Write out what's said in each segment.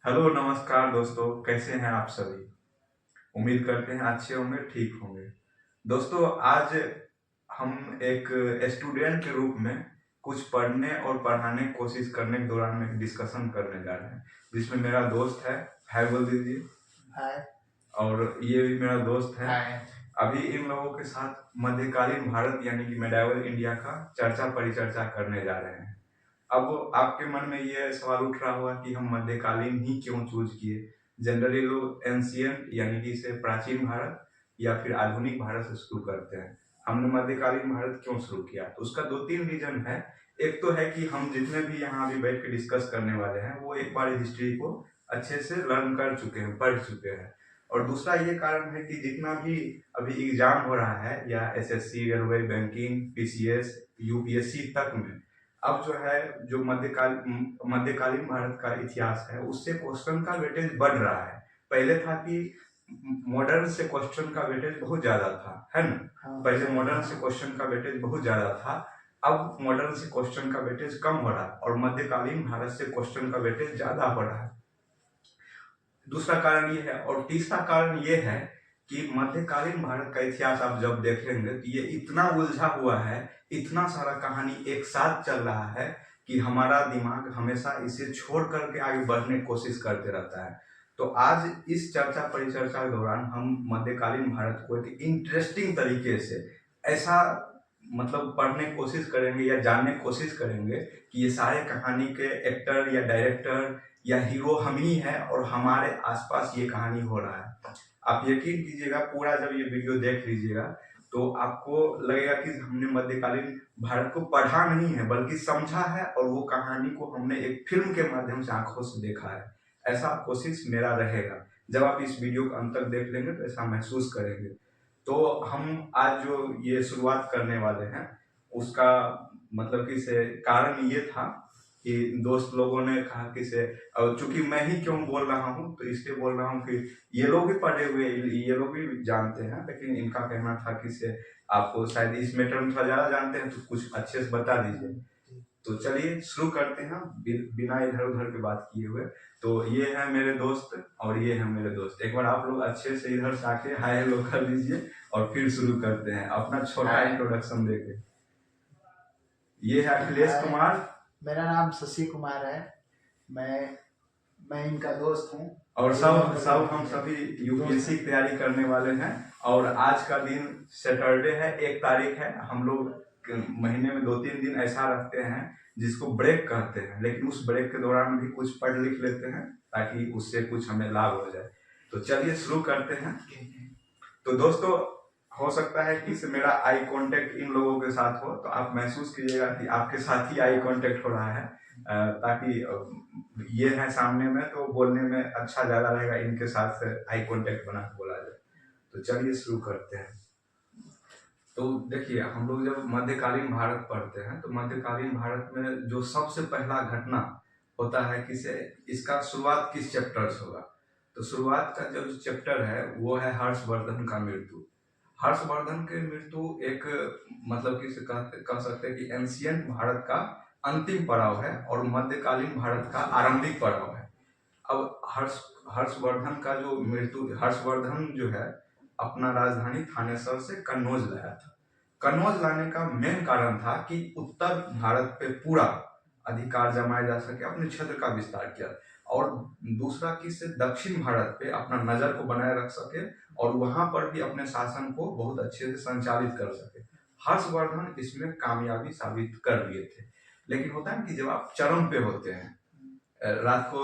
Hello नमस्कार दोस्तों, कैसे हैं आप सभी। उम्मीद करते हैं अच्छे होंगे, ठीक होंगे। दोस्तों, आज हम एक स्टूडेंट के रूप में कुछ पढ़ने और पढ़ाने की कोशिश करने के दौरान में एक डिस्कशन करने जा रहे हैं, जिसमें मेरा दोस्त है। हाय बोल दीजिए। हाय। और ये भी मेरा दोस्त है। हाय। अभी इन लोगों के साथ मध्यकालीन भारत यानी कि मेडाइवल इंडिया का चर्चा परिचर्चा करने जा रहे हैं। अब आपके मन में ये सवाल उठ रहा होगा कि हम मध्यकालीन ही क्यों चूज किए। जनरली लोग एंशियंट यानी कि इसे प्राचीन भारत या फिर आधुनिक भारत से शुरू करते हैं। हमने मध्यकालीन भारत क्यों शुरू किया, तो उसका दो तीन रीजन है। एक तो है कि हम जितने भी यहाँ अभी बैठ के डिस्कस करने वाले हैं वो एक बार हिस्ट्री को अच्छे से लर्न कर चुके हैं, पढ़ चुके हैं। और दूसरा ये कारण है कि जितना भी अभी एग्जाम हो रहा है या SSC, railway, banking, PCS, UPSC तक में अब जो है जो मध्यकालीन भारत का इतिहास है उससे क्वेश्चन का वेटेज बढ़ रहा है। पहले था कि मॉडर्न से क्वेश्चन का वेटेज बहुत ज्यादा था, है ना। पहले मॉडर्न से क्वेश्चन का वेटेज बहुत ज्यादा था। अब मॉडर्न से क्वेश्चन का वेटेज कम हो रहा है और मध्यकालीन भारत से क्वेश्चन का वेटेज ज्यादा हो रहा है। दूसरा कारण ये है। और तीसरा कारण ये है कि मध्यकालीन भारत का इतिहास आप जब देखेंगे तो ये इतना उलझा हुआ है, इतना सारा कहानी एक साथ चल रहा है कि हमारा दिमाग हमेशा इसे छोड़ करके आगे बढ़ने की कोशिश करते रहता है। तो आज इस चर्चा परिचर्चा के दौरान हम मध्यकालीन भारत को एक इंटरेस्टिंग तरीके से ऐसा मतलब पढ़ने की कोशिश करेंगे या जानने की कोशिश करेंगे कि ये सारे कहानी के एक्टर या डायरेक्टर या हीरो हम ही हैं और हमारे आसपास ये कहानी हो रहा है। आप यकीन कीजिएगा, पूरा जब ये वीडियो देख लीजिएगा तो आपको लगेगा कि हमने मध्यकालीन भारत को पढ़ा नहीं है बल्कि समझा है, और वो कहानी को हमने एक फिल्म के माध्यम से आंखों से देखा है। ऐसा कोशिश मेरा रहेगा। जब आप इस वीडियो को अंत तक देख लेंगे तो ऐसा महसूस करेंगे। तो हम आज जो ये शुरुआत करने वाले हैं उसका मतलब कि से कारण ये था कि दोस्त लोगों ने कहा कि से, और चूंकि मैं ही क्यों बोल रहा हूँ तो इसलिए बोल रहा हूँ कि ये लोग भी पढ़े हुए, ये लोग भी जानते हैं, लेकिन इनका कहना था कि से आपको शायद इस मैटर में थोड़ा ज्यादा जानते हैं तो कुछ अच्छे से बता दीजिए। तो चलिए शुरू करते हैं बिना इधर उधर की बात किए हुए। तो ये है मेरे दोस्त और ये है मेरे दोस्त। एक बार आप लोग अच्छे से इधर से आके हाय हेलो कर लीजिए और फिर शुरू करते हैं अपना छोटा इंट्रोडक्शन देके। ये है अखिलेश कुमार। मेरा नाम शशि कुमार है। मैं इनका दोस्त हूँ। और सब हम सभी यूपीएससी की तैयारी करने वाले हैं। और आज का दिन सैटरडे है, 1 तारीख है। हम लोग महीने में 2-3 दिन ऐसा रखते हैं जिसको ब्रेक कहते हैं, लेकिन उस ब्रेक के दौरान भी कुछ पढ़ लिख लेते हैं ताकि उससे कुछ हमें लाभ हो जाए। तो चलिए शुरू करते हैं। तो दोस्तों, हो सकता है कि मेरा आई कांटेक्ट इन लोगों के साथ हो तो आप महसूस कीजिएगा कि आपके साथ ही आई कांटेक्ट हो रहा है, ताकि ये है सामने में तो बोलने में अच्छा ज्यादा रहेगा, इनके साथ आई कांटेक्ट बना के बोला जाए। तो चलिए शुरू करते हैं। तो देखिए, हम लोग जब मध्यकालीन भारत पढ़ते हैं तो मध्यकालीन भारत में जो सबसे पहला घटना होता है कि से इसका शुरुआत किस चैप्टर से होगा। तो शुरुआत का जो चैप्टर है वो है हर्षवर्धन का मृत्यु। हर्षवर्धन की मृत्यु एक मतलब कि कह सकते हैं कि एंशियंट भारत का अंतिम पड़ाव है और मध्यकालीन भारत का आरंभिक पड़ाव है। अब हर्षवर्धन का जो मृत्यु, हर्षवर्धन जो है अपना राजधानी थानेसर से कन्नौज लाया था। कन्नौज लाने का मेन कारण था कि उत्तर भारत पे पूरा अधिकार जमाया जा सके, अपने क्षेत्र का विस्तार किया, और दूसरा कि से दक्षिण भारत पे अपना नजर को बनाए रख सके और वहां पर भी अपने शासन को बहुत अच्छे से संचालित कर सके। हर्षवर्धन इसमें कामयाबी साबित कर दिए थे। लेकिन होता है कि जब आप चरम पे होते हैं, रात को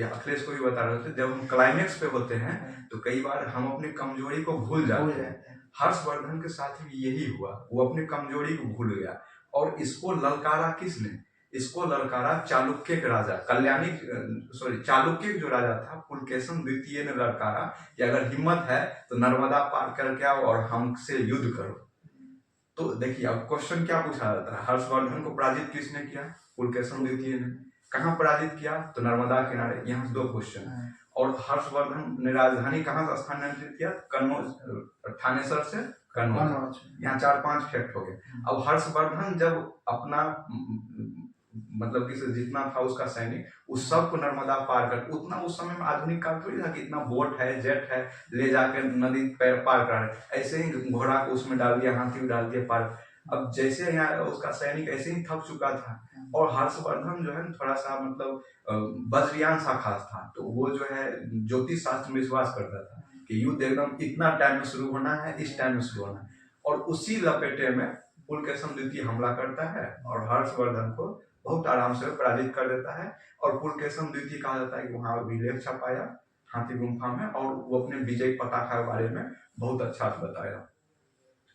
अखिलेश को भी बता रहे थे, जब हम क्लाइमेक्स पे होते हैं तो कई बार हम अपनी कमजोरी को भूल जाते हैं। हर्षवर्धन के साथ भी यही हुआ, वो अपनी कमजोरी को भूल गया। और इसको ललकारा किसने? इसको ललकारा चालुक्य के राजा चालुक्य जो राजा था पुलकेशन द्वितीय ने ललकारा कि अगर हिम्मत है तो नर्मदा पार करके आओ और हमसे युद्ध करो। तो देखिए, अब क्वेश्चन क्या पूछा जाता है, हर्षवर्धन को पराजित किसने किया? पुलकेशन द्वितीय ने। कहाँ पराजित किया? तो नर्मदा किनारे। यहाँ 2 क्वेश्चन। और हर्षवर्धन ने राजधानी कहाँ से स्थानांतरित किया? कन्नौज, थानेसर से कन्नौज। यहाँ 4-5 फैक्ट हो गए। अब हर्षवर्धन जब अपना मतलब कि जितना था उसका सैनिक, उस सबको नर्मदा पार कर, उतना उस समय में आधुनिक काल थोड़ी था कि इतना बोट है, जेट है, ले जाकर नदी पैर पार कर रहे, ऐसे ही घोड़ा को उसमें डाल दिया, हाथी को डाल दिया पार। अब जैसे यहाँ उसका सैनिक ऐसे ही थक चुका था, और हर्षवर्धन जो है थोड़ा सा मतलब वज्रयान शाखा था, तो वो जो है ज्योतिष शास्त्र में विश्वास करता था कि युद्ध एकदम इतना टाइम में शुरू होना है, इस टाइम में शुरू होना है, और उसी लपेटे में पुलकेशन द्वितीय हमला करता है और हर्षवर्धन को बहुत आराम से पराजित कर देता है। और पुलकेशन द्वितीय कहा जाता है कि वहां विलेख छपाया हाथी गुम्फा में, और वो अपने विजय पताका के बारे में बहुत अच्छा से बताया।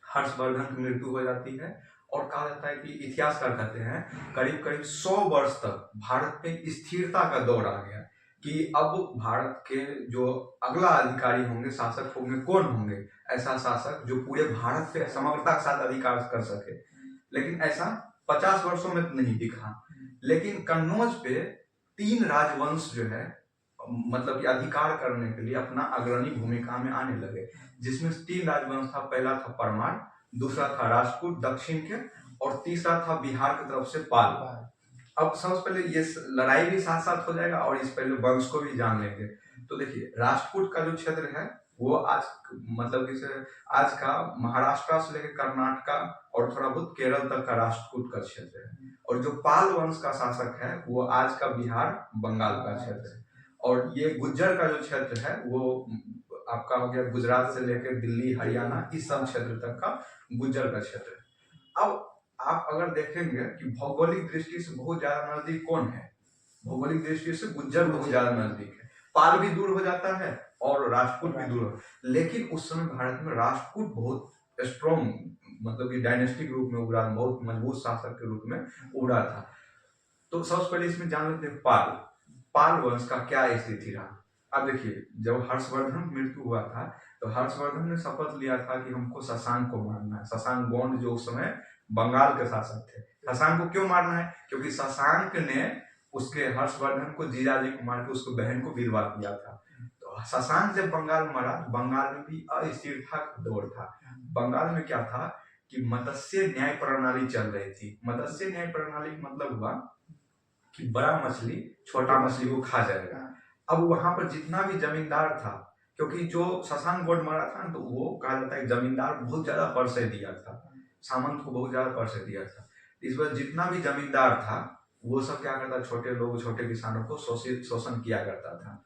हर्षवर्धन की मृत्यु हो जाती है, और कहा जाता है कि इतिहासकार कहते हैं करीब करीब 100 वर्ष तक भारत में स्थिरता का दौर आ गया, कि अब भारत के जो अगला अधिकारी होंगे, शासक होंगे, कौन होंगे, ऐसा शासक जो पूरे भारत पे समग्रता के साथ अधिकार कर सके। लेकिन ऐसा 50 वर्षों में तो नहीं दिखा, लेकिन कन्नौज पे 3 राजवंश जो है मतलब कि अधिकार करने के लिए अपना अग्रणी भूमिका में आने लगे, जिसमें 3 राजवंश था। पहला था परमार, दूसरा था राजपूत दक्षिण के, और तीसरा था बिहार की तरफ से पाल। अब सबसे पहले ये लड़ाई भी साथ साथ हो जाएगा, और इस पहले वंश को भी जान लेंगे। तो देखिए, राजपूत का जो क्षेत्र है वो आज मतलब कि आज का महाराष्ट्र से लेकर कर्नाटका और थोड़ा बहुत केरल तक का राजपूत का क्षेत्र है, और जो पाल वंश का शासक है वो आज का बिहार बंगाल का क्षेत्र है, और ये गुज्जर का जो क्षेत्र है वो आपका हो गया गुजरात से लेकर दिल्ली, हरियाणा, इस सब क्षेत्र तक का गुज्जर का क्षेत्र है। अब आप अगर देखेंगे कि भौगोलिक दृष्टि से बहुत ज्यादा नजदीक कौन है, भौगोलिक दृष्टि से गुज्जर बहुत ज्यादा नजदीक है, पाल भी दूर हो जाता है और राजपूत भी दूर हो, लेकिन उस समय भारत में राजपूत बहुत स्ट्रॉन्ग मतलब कि डायनेस्टिक रूप में उभरा, बहुत मजबूत शासक के रूप में उभरा था। तो सबसे पहले इसमें जान लेते हैं पाल वंश का क्या स्थिति रहा। अब देखिए, जब हर्षवर्धन मृत्यु हुआ था तो हर्षवर्धन ने शपथ लिया था कि हमको शशांक को मारना है। शशांक गौंड जो उस समय बंगाल के शासक थे। शशांक को क्यों मारना है? क्योंकि शशांक ने उसके हर्षवर्धन को जीजाजी को मार के उसको बहन को विधवा किया था। तो शशांक जब बंगाल मरा, बंगाल में भी अस्थिरता का दौर था। बंगाल में क्या था कि मत्स्य न्याय प्रणाली चल रही थी। मत्स्य न्याय प्रणाली मतलब हुआ कि बड़ा मछली छोटा मछली को खा जाएगा। अब वहां पर जितना भी जमींदार था, क्योंकि जो शशांक गौंड मारा था तो वो कहा जाता है जमींदार बहुत ज्यादा परिचय दिया था, सामंत को बहुत ज्यादा परिचय दिया था। इस बार जितना भी जमींदार था वो सब क्या करता, छोटे लोग छोटे किसानों को शोषण किया करता था।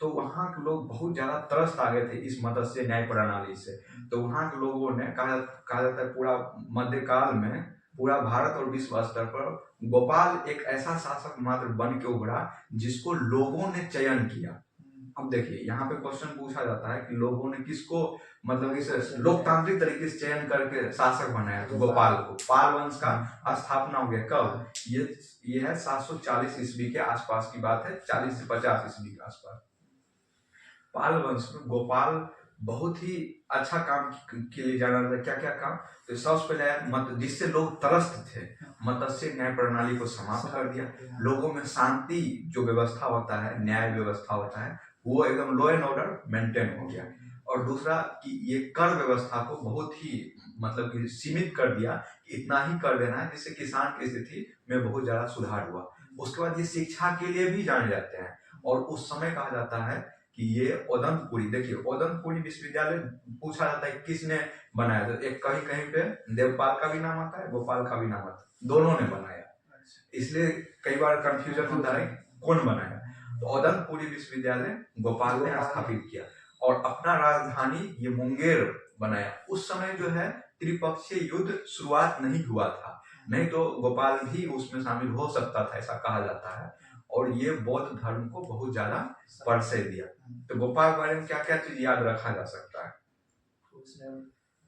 तो वहां के लोग बहुत ज्यादा त्रस्त आ गए थे इस मत्स्य न्याय प्रणाली से। तो वहां के लोगों ने कहा जाता है पूरा मध्यकाल में पूरा भारत और विश्व स्तर पर गोपाल एक ऐसा शासक मात्र बन के उभरा जिसको लोगों ने चयन किया। अब देखिए, यहाँ पे क्वेश्चन पूछा जाता है कि लोगों ने किसको मतलब इसे लोकतांत्रिक तरीके से चयन करके शासक बनाया, तो गोपाल को। पाल वंश का स्थापना हो गया कब? ये है 740 ईस्वी के आसपास की बात है, 40 से 50 ईस्वी के आसपास। पाल वंश में गोपाल बहुत ही अच्छा काम के लिए जाना जाता है। क्या क्या काम? तो सबसे पहले जिससे लोग त्रस्त थे, मत्स्य न्याय प्रणाली को समाप्त कर दिया। लोगों में शांति जो व्यवस्था होता है, न्याय व्यवस्था होता है, वो एकदम लॉ एंड ऑर्डर मेंटेन हो गया। और दूसरा कि ये कर व्यवस्था को बहुत ही मतलब कि सीमित कर दिया, इतना ही कर देना है जिससे किसान की स्थिति में बहुत ज्यादा सुधार हुआ। उसके बाद ये शिक्षा के लिए भी जाने जाते हैं, और उस समय कहा जाता है कि ये ओदंतपुरी, देखिए ओदंतपुरी विश्वविद्यालय पूछा जाता है किसने बनाया, तो एक कहीं कहीं पे देवपाल का भी नाम आता है, गोपाल का भी नाम आता है, दोनों ने बनाया। इसलिए कई बार कंफ्यूजन होता है कौन बनाया। तो ओदंतपुरी विश्वविद्यालय गोपाल ने स्थापित किया, और अपना राजधानी ये मुंगेर बनाया। उस समय जो है त्रिपक्षीय युद्ध शुरुआत नहीं हुआ था, नहीं तो गोपाल भी उसमें शामिल हो सकता था, ऐसा कहा जाता है। और ये बौद्ध धर्म को बहुत ज्यादा परिचय दिया। तो गोपाल के बारे में क्या क्या चीज याद रखा जा सकता है?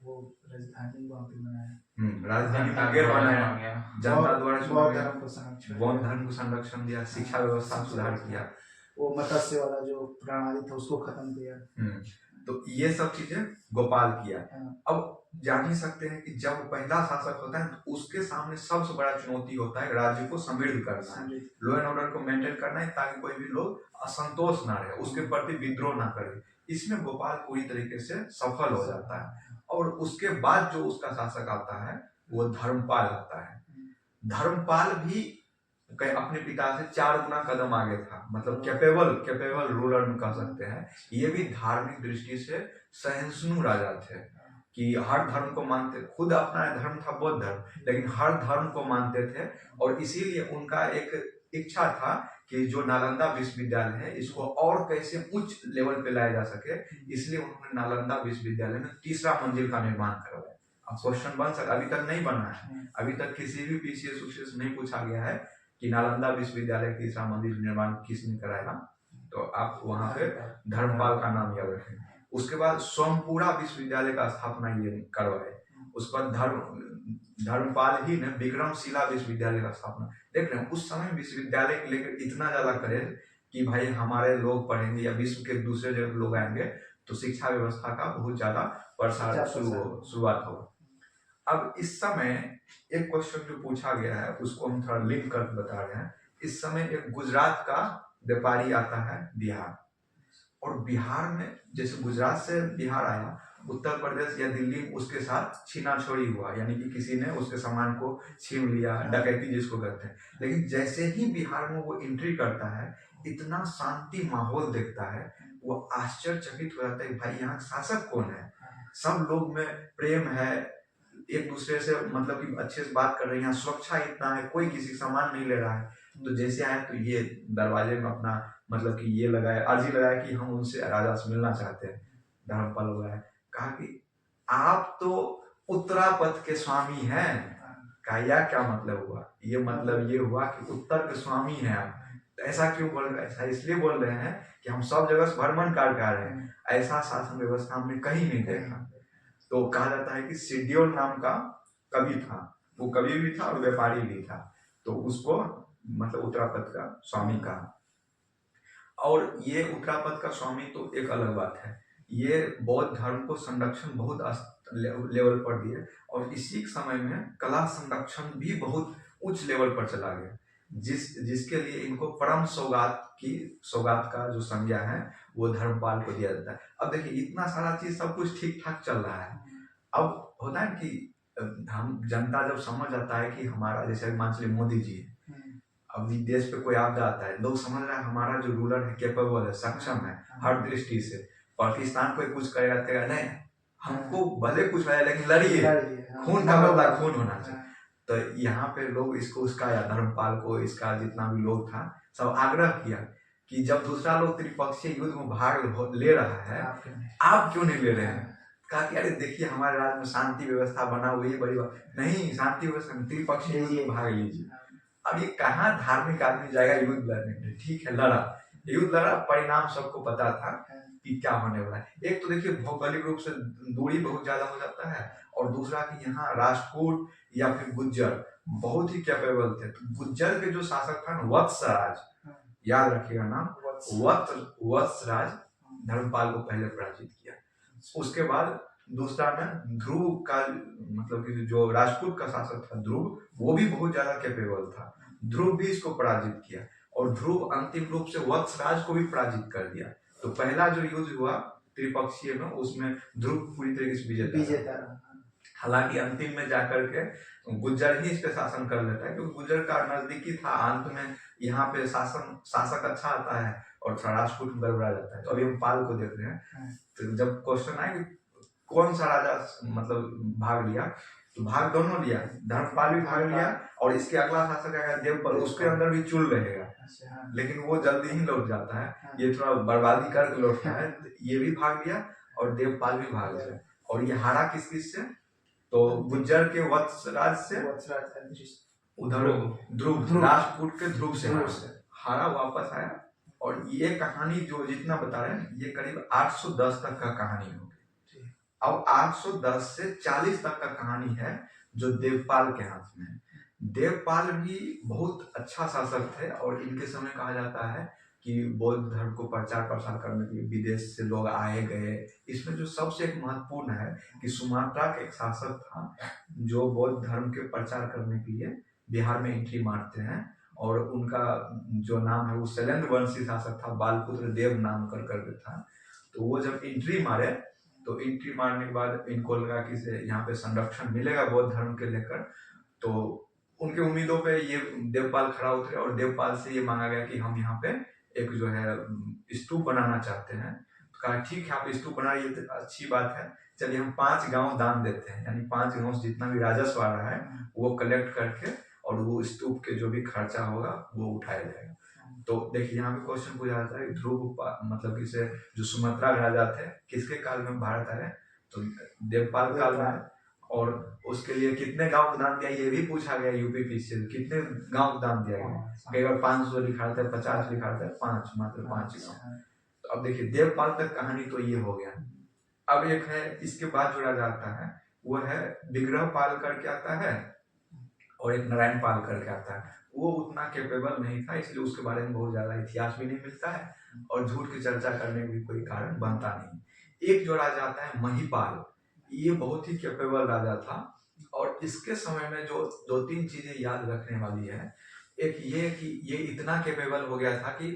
वो राजधानी वहाँ पे बनाया, राजधानी मुंगेर बनाया, जनता द्वारा बौद्ध धर्म को संरक्षण दिया, शिक्षा व्यवस्था सुधार किया, वो मत्स्य वाला जो प्रणाली था उसको खत्म किया। तो ये सब चीजें गोपाल किया। अब जान ही सकते हैं कि जब पहला शासक होता है तो उसके सामने सबसे बड़ा चुनौती होता है राज्य को समृद्ध करना, लॉ एंड ऑर्डर को मेंटेन करना है, ताकि कोई भी लोग असंतोष ना रहे, उसके प्रति विद्रोह ना करे। इसमें गोपाल पूरी तरीके से सफल हो जाता है। और उसके बाद जो उसका शासक आता है वो धर्मपाल आता है। धर्मपाल भी कहीं अपने पिता से 4 गुना कदम आगे था, मतलब कैपेबल रूलर कह सकते हैं। ये भी धार्मिक दृष्टि से सहिष्णु राजा थे कि हर धर्म को मानते, खुद अपना धर्म था बौद्ध धर्म, लेकिन हर धर्म को मानते थे। और इसीलिए उनका एक इच्छा था कि जो नालंदा विश्वविद्यालय है इसको और कैसे उच्च लेवल पे लाया जा सके, इसलिए उन्होंने नालंदा विश्वविद्यालय में तीसरा मंजिल का निर्माण करवाया। अब क्वेश्चन बन सकता, अभी तक नहीं बना है, अभी तक किसी भी पीसीएस UCS नहीं पूछा गया है कि नालंदा विश्वविद्यालय तीसरा मंजिल निर्माण किसने कराया। तो आप वहां पे धर्मपाल का नाम याद रखें। उसके बाद सोमपुरा विश्वविद्यालय का स्थापना ये करवाए। उसके बाद धर्मपाल ही ने विक्रमशिला विश्वविद्यालय का स्थापना। देख रहे हैं उस समय विश्वविद्यालय को लेकर इतना ज्यादा करें कि भाई हमारे लोग पढ़ेंगे या विश्व के दूसरे जगह लोग आएंगे, तो शिक्षा व्यवस्था का बहुत ज्यादा प्रसार शुरुआत होगा। अब इस समय एक क्वेश्चन जो पूछा गया है उसको हम थोड़ा लिंक कर बता रहे हैं। इस समय एक गुजरात का व्यापारी आता है बिहार, और बिहार में जैसे गुजरात से बिहार आया, उत्तर प्रदेश या दिल्ली उसके साथ छीना छोड़ी हुआ, यानी कि किसी ने उसके सामान को छीन लिया, डकैती जिसको कहते हैं। लेकिन जैसे ही बिहार में वो एंट्री करता है, इतना शांति माहौल देखता है, वो आश्चर्यचकित हो जाता है भाई यहाँ शासक कौन है, सब लोग में प्रेम है, एक दूसरे से मतलब कि अच्छे से बात कर रहे हैं, यहाँ सुरक्षा इतना है, कोई किसी सामान नहीं ले रहा है। तो जैसे आए तो ये दरवाजे में अपना मतलब कि ये लगाया, अर्जी लगाया कि हम उनसे राजा से मिलना चाहते हैं। धर्मपाल लगाया, कहा कि आप तो उत्तरापथ के स्वामी हैं। कहा यह क्या मतलब हुआ? ये मतलब ये हुआ कि उत्तर के स्वामी हैं आप। तो ऐसा क्यों बोल रहे हैं? ऐसा इसलिए बोल रहे हैं कि हम सब जगह से भ्रमण कर रहे हैं, ऐसा शासन व्यवस्था हमने कहीं नहीं देखा। तो कहा जाता है कि शेड्यूल नाम का कवि था, वो कवि भी था और व्यापारी भी था, तो उसको मतलब उत्तरापथ का स्वामी कहा। और ये उत्तरापथ का स्वामी तो एक अलग बात है, ये बौद्ध धर्म को संरक्षण बहुत लेवल पर दिए, और इसी समय में कला संरक्षण भी बहुत उच्च लेवल पर चला गया, जिसके लिए इनको परम सौगात का जो संज्ञा है वो धर्मपाल को दिया जाता है। अब देखिए इतना सारा चीज सब कुछ ठीक ठाक चल रहा है। अब होता है कि हम जनता जब समझ आता है कि हमारा, जैसे मान चलिए मोदी जी है, अब देश पे कोई आपदा आता है, लोग समझ रहे हैं हमारा जो रूलर है कैपेबल है, सक्षम है हर दृष्टि से, पाकिस्तान कोई कुछ करेगा कहेगा नहीं, हमको भले कुछ हो लेकिन लड़िए, खून का बदला खून होना चाहिए। तो यहाँ पे लोग इसको, उसका या धर्मपाल को, इसका जितना भी लोग था सब आग्रह किया कि जब दूसरा लोग त्रिपक्षीय युद्ध में भाग ले रहा है, आप क्यों नहीं ले रहे हैं? कहा कि अरे देखिए हमारे राज्य में शांति व्यवस्था बना हुई है, बड़ी बात नहीं, शांति व्यवस्था त्रिपक्षीय युद्ध में भाग लीजिए। अब ये कहाँ धार्मिक आदमी जाएगा युद्ध लड़ने? ठीक है लड़ा, युद्ध लड़ा, परिणाम सबको पता था कि क्या होने वाला है। एक तो देखिए भौगोलिक रूप से दूरी बहुत ज्यादा हो जाता है, और दूसरा कि यहाँ राजपूत या फिर गुज्जर बहुत ही कैपेबल थे। तो गुज्जर के जो शासक था ना वत्सराज, याद रखिएगा नाम, वत्सराज धर्मपाल को पहले पराजित किया। उसके बाद दूसरा में ध्रुव का, मतलब कि जो राजपूत का शासक था ध्रुव, वो भी बहुत ज्यादा कैपेबल था, ध्रुव भी इसको पराजित किया, और ध्रुव अंतिम रूप से वत्सराज को भी पराजित कर दिया। तो पहला जो युद्ध हुआ त्रिपक्षीय में, उसमें ध्रुव पूरी तरीके से विजेता रहा। हालांकि अंतिम में जाकर के गुज्जर ही इस पे शासन कर लेता है, क्योंकि गुज्जर का नजदीकी था। अंत में यहाँ पे शासक अच्छा आता है और थोड़ा राजपूत गड़बड़ा जाता है। तो अभी हम पाल को देख रहे हैं, तो जब क्वेश्चन आए कि कौन सा राजा मतलब भाग लिया, तो भाग दोनों लिया, धर्मपाल भी भाग लिया, और इसके अगला शासक आएगा देवपाल, उसके अंदर भी चुल रहेगा, लेकिन वो जल्दी ही लौट जाता है, ये थोड़ा बर्बादी करके लौटता है। ये भी भाग लिया और देवपाल भी भाग लिया। और ये हारा किस से? तो गुज्जर के वत्सराज से, उधर ध्रुव राजपूत के ध्रुव से हारा, वापस आया। और ये कहानी जो जितना बता रहे हैं ये करीब 810 तक का कहानी होगी। अब 810 से 40 तक का कहानी है जो देवपाल के हाथ में है। देवपाल भी बहुत अच्छा शासक थे, और इनके समय कहा जाता है कि बौद्ध धर्म को प्रचार प्रसार करने के लिए विदेश से लोग आए गए। इसमें जो सबसे एक महत्वपूर्ण है कि सुमात्रा का एक शासक था जो बौद्ध धर्म के प्रचार करने के लिए बिहार में एंट्री मारते हैं, और उनका जो नाम है वो शैलेंद्र वंशी शासक था, बालपुत्र देव नाम करके था। तो वो जब एंट्री मारे, तो एंट्री मारने के बाद इनको लगा कि यहाँ पे संरक्षण मिलेगा बौद्ध धर्म के लेकर, तो उनके उम्मीदों पे ये देवपाल खड़ा उतरे और देवपाल से ये मांगा गया कि हम यहाँ पे एक जो है स्तूप बनाना चाहते हैं। तो कहा ठीक है, आप स्तूप बना, ये तो अच्छी बात है, चलिए हम 5 गांव दान देते हैं, यानी 5 गांव से जितना भी राजस्व आ रहा है वो कलेक्ट करके और वो स्तूप के जो भी खर्चा होगा वो उठाया जाएगा। तो देखिए यहाँ पे क्वेश्चन पूछा जाता है, मतलब किसे जो सुमत्रा राजा थे किसके काल में भारत आए, तो देवपाल काल में। और उसके लिए कितने गांव दान दिया ये भी पूछा गया यूपीपीसी से, कितने गांव दान दिया गया, कई बार 500 लिखा रहता है, 50 लिखा रहता है, 5 मात्र 5 गांव। तो अब देखिए देवपाल तक कहानी तो ये हो गया। अब एक है इसके बाद जोड़ा जाता है वो है विग्रह पाल करके आता है और एक नारायण पाल करके आता है। वो उतना कैपेबल नहीं था, इसलिए उसके बारे में बहुत ज्यादा इतिहास भी नहीं मिलता है और झूठ की चर्चा करने में भी कोई कारण बनता नहीं। एक जो राजा आता है महिपाल, ये बहुत ही कैपेबल राजा था और इसके समय में जो 2-3 चीजें याद रखने वाली है। एक ये कि ये इतना कैपेबल हो गया था कि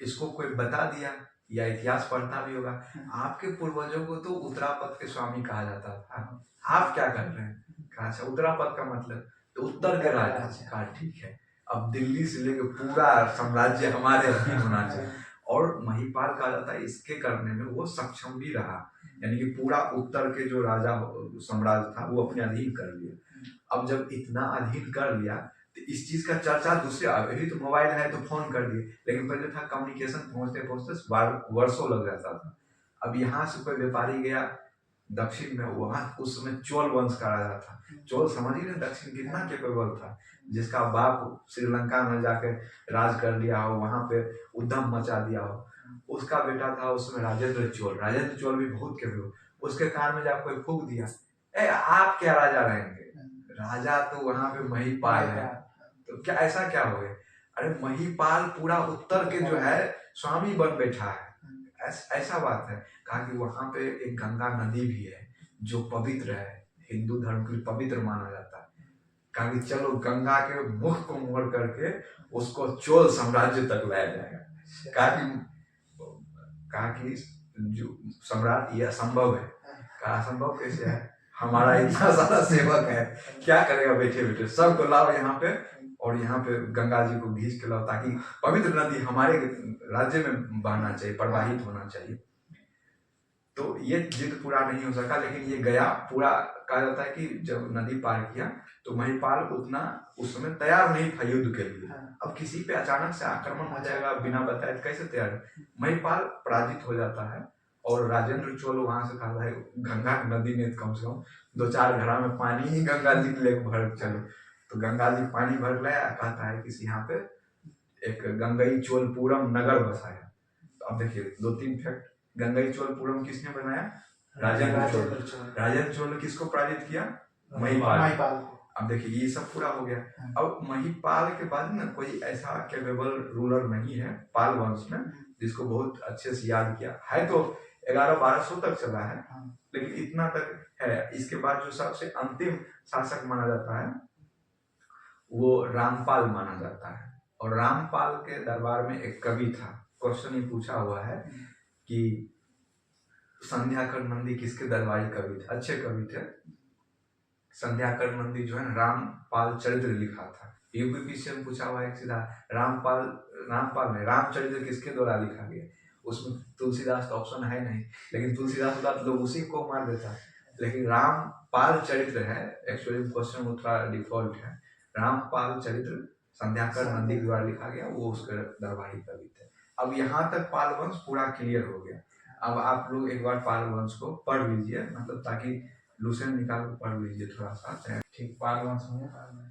इसको कोई बता दिया या इतिहास पढ़ता भी होगा, आपके पूर्वजों को तो उत्तरापद के स्वामी कहा जाता था, आप क्या कर रहे हैं? कहा अच्छा उत्तरापद का मतलब तो उत्तर के राजा। कहा ठीक है, अब दिल्ली से लेकर पूरा साम्राज्य हमारे अधीन होना चाहिए। और महिपाल कहा जाता है इसके करने में वो सक्षम भी रहा, यानी कि पूरा उत्तर के जो राजा साम्राज्य था वो अपने अधीन कर लिया। अब जब इतना अधीन कर लिया तो इस चीज का चर्चा दूसरे, अभी तो मोबाइल है तो फोन कर दिए, लेकिन पहले था कम्युनिकेशन पहुंचते पहुंचते वर्षों लग जाता था। अब यहाँ से कोई व्यापारी गया दक्षिण में, वहां उस समय चोल वंश का राजा था। चोल समझ ही नहीं दक्षिण कितना कैपेबल था, जिसका बाप श्रीलंका में जाके राज कर लिया हो, वहां पे उद्यम मचा दिया हो, उसका बेटा था उसमें राजेंद्र चोल। राजेंद्र चोल भी बहुत कैपेबल, उसके कान में जाकर कोई फूंक दिया, ए आप क्या राजा रहेंगे, राजा तो वहां पे महिपाल है। तो क्या ऐसा क्या हो गया? अरे महिपाल पूरा उत्तर के जो है स्वामी बन बैठा है, ऐसा बात है। कहा कि वहां पे एक गंगा नदी भी है जो पवित्र है, हिंदू धर्म के लिए पवित्र माना जाता है। कहा कि चलो गंगा के मुख को मोड़ करके उसको चोल साम्राज्य तक लाया जाएगा। कहा कि जो सम्राट ये असंभव है। कहा असंभव कैसे है, हमारा इतना सारा सेवक है, क्या करेगा बैठे बैठे, सबको लाओ यहाँ पे और यहाँ पे गंगा जी को घींच के लाओ, ताकि पवित्र नदी हमारे राज्य में बहना चाहिए, प्रवाहित होना चाहिए। तो ये जिद पूरा नहीं हो सका, लेकिन ये गया पूरा। कहा जाता है कि जब नदी पार किया तो महिपाल उतना उस समय तैयार नहीं था युद्ध के लिए। अब किसी पे अचानक से आक्रमण हो जाएगा बिना बताए तो कैसे तैयार है? महिपाल पराजित हो जाता है और राजेंद्र चोल वहां से कहा है गंगा नदी में कम से कम 2-4 घड़ा में पानी ही गंगा जी के लिए भर चलो। तो गंगा जी पानी भर लाया, कहता है किसी यहाँ पे एक गंगई चोलपुरम नगर बसाया। तो अब देखिए 2-3 फैक्ट, गंगई चोलपुरम किसने बनाया? राजेंद्र चोल। राजेंद्र चोल ने किसको पराजित किया? महिपाल। अब देखिए ये सब पूरा हो गया। अब महिपाल के बाद ना कोई ऐसा कैपेबल रूलर नहीं है पाल वंश में जिसको बहुत अच्छे से याद किया है। तो 1100-1200 तक चला है, लेकिन इतना तक है। इसके बाद जो सबसे अंतिम शासक माना जाता है वो रामपाल माना जाता है। और रामपाल के दरबार में एक कवि था, क्वेश्चन ही पूछा हुआ है कि संध्याकर नंदी किसके दरबारी कवि थे, अच्छे कवि थे। संध्याकर नंदी जो है रामपाल चरित्र लिखा था। यूपीपीसी में पूछा हुआ है सीधा, रामपाल में रामचरित्र किसके द्वारा लिखा गया? उसमें तुलसीदास का ऑप्शन है नहीं, लेकिन तुलसीदास होता तो लोग उसी को मार देता, लेकिन रामपाल चरित्र है। एक्चुअली क्वेश्चन उत्तर डिफॉल्ट है, रामपाल चरित्र संध्याकर नंदी के द्वारा लिखा गया, वो उसके दरबारी कवि थे। अब यहाँ तक पाल वंश पूरा क्लियर हो गया। अब आप लोग एक बार पाल वंश को पढ़ लीजिए, मतलब ताकि लूसेंट निकाल कर पढ़ लीजिए थोड़ा सा, ठीक। पाल वंश हो गया,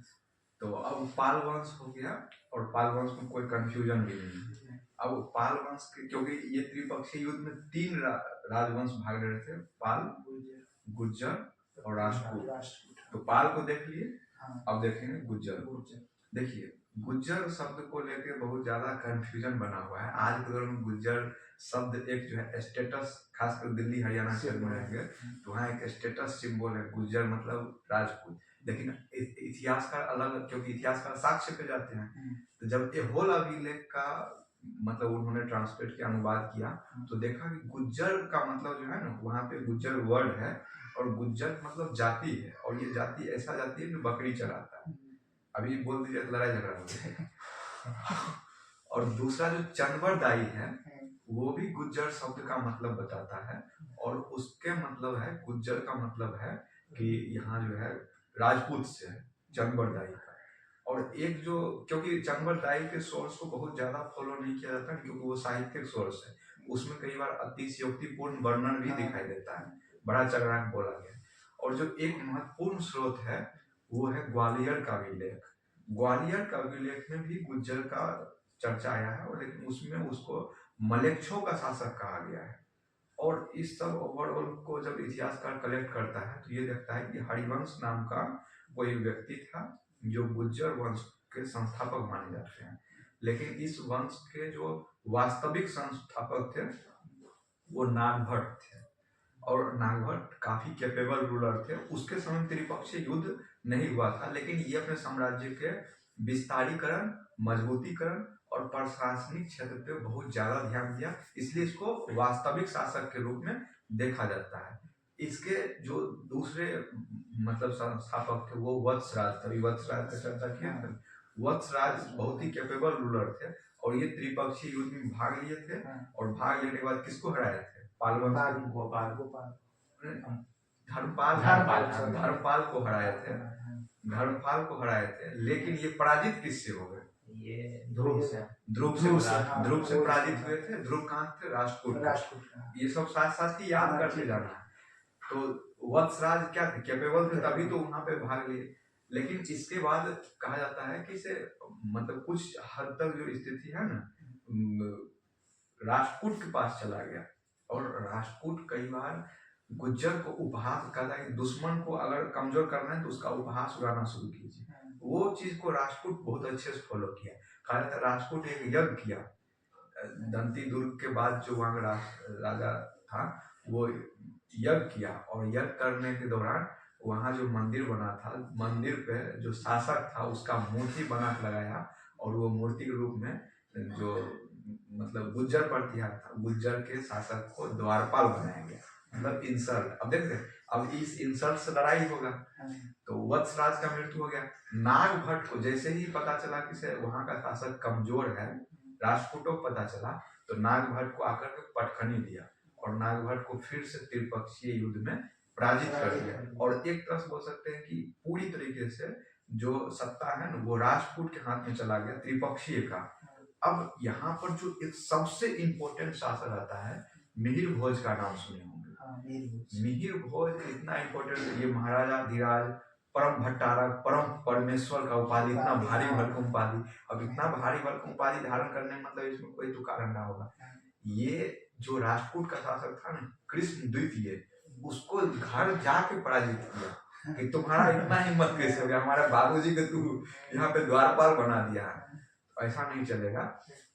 तो अब पाल वंश हो गया और पाल वंश में कोई कंफ्यूजन भी नहीं है। अब पाल वंश के, क्योंकि ये त्रिपक्षीय युद्ध में 3 राजवंश भाग रहे थे, पाल, गुर्जर और राजपूत। तो पाल को देख लिए, अब देखेंगे गुर्जर। देखिए गुज्जर शब्द को लेकर बहुत ज्यादा कंफ्यूजन बना हुआ है आज के दौर में। गुज्जर शब्द एक जो है स्टेटस, खासकर दिल्ली हरियाणा क्षेत्र में रहेंगे तो वहाँ एक स्टेटस सिंबल है गुज्जर, मतलब राजपूत। लेकिन इतिहासकार अलग, क्योंकि इतिहासकार साक्ष्य पे जाते हैं। तो जब ए होल अभिलेख का मतलब उन्होंने ट्रांसलेट किया, अनुवाद किया, तो देखा कि गुज्जर का मतलब जो है ना, वहाँ पे गुज्जर वर्ड है और गुज्जर मतलब जाति है, और ये जाति ऐसा जाति है जो बकरी चराता है। अभी बोल दीजिए तो लड़ाई झगड़ा हो जाएगा। और दूसरा जो चंदबर दाई है वो भी गुज्जर शब्द का मतलब बताता है, और उसके मतलब है, गुज्जर का मतलब है कि यहाँ जो है राजपूत से है चंदबर दाई का। और एक जो, क्योंकि चंदबर दाई के सोर्स को बहुत ज्यादा फॉलो नहीं किया जाता क्योंकि वो साहित्यिक सोर्स है, उसमें कई बार अतिशयोक्तिपूर्ण वर्णन भी दिखाई देता है, बड़ा चढ़ा के बोला गया। और जो एक महत्वपूर्ण स्रोत है वो है ग्वालियर का अभिलेख। ग्वालियर का अभिलेख में भी गुज्जर का चर्चा आया है, और लेकिन उसमें उसको मलेच्छों का शासक कहा गया है। और इस सब ओवरऑल को जब इतिहासकार कलेक्ट करता है तो ये देखता है कि हरिवंश नाम का कोई व्यक्ति था जो गुज्जर वंश के संस्थापक माने जाते हैं, लेकिन इस वंश के जो वास्तविक संस्थापक थे वो नागभट्ट थे, और नागभट्ट काफी कैपेबल रूलर थे। उसके समय त्रिपक्षीय युद्ध नहीं हुआ था, लेकिन ये अपने साम्राज्य के विस्तारीकरण, मजबूतीकरण और प्रशासनिक क्षेत्र पे बहुत ज्यादा ध्यान दिया, इसलिए इसको वास्तविक शासक के रूप में देखा जाता है। इसके जो दूसरे मतलब संस्थापक थे वो वत्सराज, तभी वत्सराज का चर्चा किया था। वत्सराज बहुत ही कैपेबल रूलर थे, और ये त्रिपक्षीय युद्ध में भाग लिए थे, और भाग लेने के बाद किसको हराए थे? गोपाल धर्मपाल को हराए थे, धर्मपाल को हराए थे। लेकिन ये पराजित किससे हो गए? ये ध्रुव से पराजित हुए थे। ध्रुव कहाँ थे? राजपूत। ये सब साथ साथ ही याद करते जाना है। तो वत्सराज क्या थे? कैपेबल थे, तभी तो वहां पे भाग लिए। लेकिन इसके बाद कहा जाता है कि इसे मतलब कुछ हद तक जो स्थिति है ना राजपूत के पास चला गया, और राजपूत कई बार गुज्जर को उपहास करता है, दुश्मन को अगर कमजोर करना है तो उसका उपहास उड़ाना शुरू कीजिए। वो चीज को राजपूत बहुत अच्छे से फॉलो किया। कहा जाता है राजपूत एक यज्ञ किया, दंती दुर्ग के बाद जो वहां राजा था वो यज्ञ किया, और यज्ञ करने के दौरान वहां जो मंदिर बना था, मंदिर पे जो शासक था उसका मूर्ति बना के लगाया, और वो मूर्ति के रूप में जो मतलब गुज्जर प्रतिहार था, गुज्जर के शासक को द्वारपाल बनाया गया, मतलब इंसल्ट। अब देखते अब इस इंसल्ट से लड़ाई होगा, तो वत्सराज का मृत्यु हो गया। नागभट्ट को जैसे ही पता चला कि से वहां का शासक कमजोर है, राजपूतों को पता चला, तो नागभट्ट को आकर के पटखनी दिया, और नागभट्ट को फिर से त्रिपक्षीय युद्ध में पराजित कर दिया। और एक तरह से बोल सकते हैं कि पूरी तरीके से जो सत्ता है ना वो राजपूत के हाथ में चला गया, त्रिपक्षीय का। अब यहाँ पर जो एक सबसे इंपॉर्टेंट शासक आता है, मिहिर भोज का नाम सुने होंगे। मिहिर भोज इतना इंपॉर्टेंट, ये महाराजा धीराज, परम भट्टारक, परम परमेश्वर का उपाधि, इतना भारी भरकम उपाधि। अब इतना भारी भरकम उपाधि धारण करने मतलब इसमें कोई तो कारण रहा होगा। ये जो राजपूत का शासक था ना कृष्ण द्वितीय, उसको घर जाके पराजित किया कि तुम्हारा इतना हिम्मत कैसे हो गया, हमारे बाबूजी को तू यहाँ पे द्वारपाल बना दिया है, ऐसा नहीं चलेगा।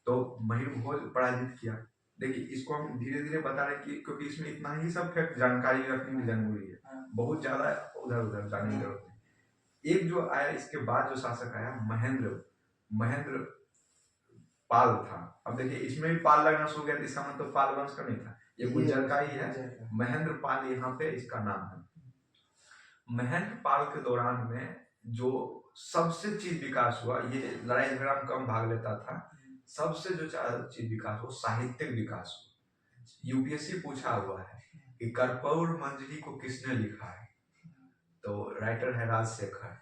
तो महिर भोज पराजित किया। देखिए इसको हम धीरे धीरे बता रहे कि क्योंकि इसमें इतना ही सब फैक्ट जानकारी रखनी भी जरूरी है, बहुत ज्यादा उधर उधर जाने की जरूरत नहीं। एक जो आया इसके बाद जो शासक आया महेंद्र पाल था। अब देखिए इसमें भी पाल लगना शुरू गया, इसका मतलब पाल वंश का नहीं था, ये गुज्जर का ही है। महेंद्र पाल यहाँ पे इसका नाम है। महेंद्र पाल के दौरान में जो सबसे चीज विकास हुआ, ये लड़ाई झगड़ा में कम भाग लेता था, सबसे जो चीज विकास हुआ साहित्यिक विकास हुआ। यूपीएससी पूछा हुआ है कि कर्पूर मंजरी को किसने लिखा है, तो राइटर है राजशेखर।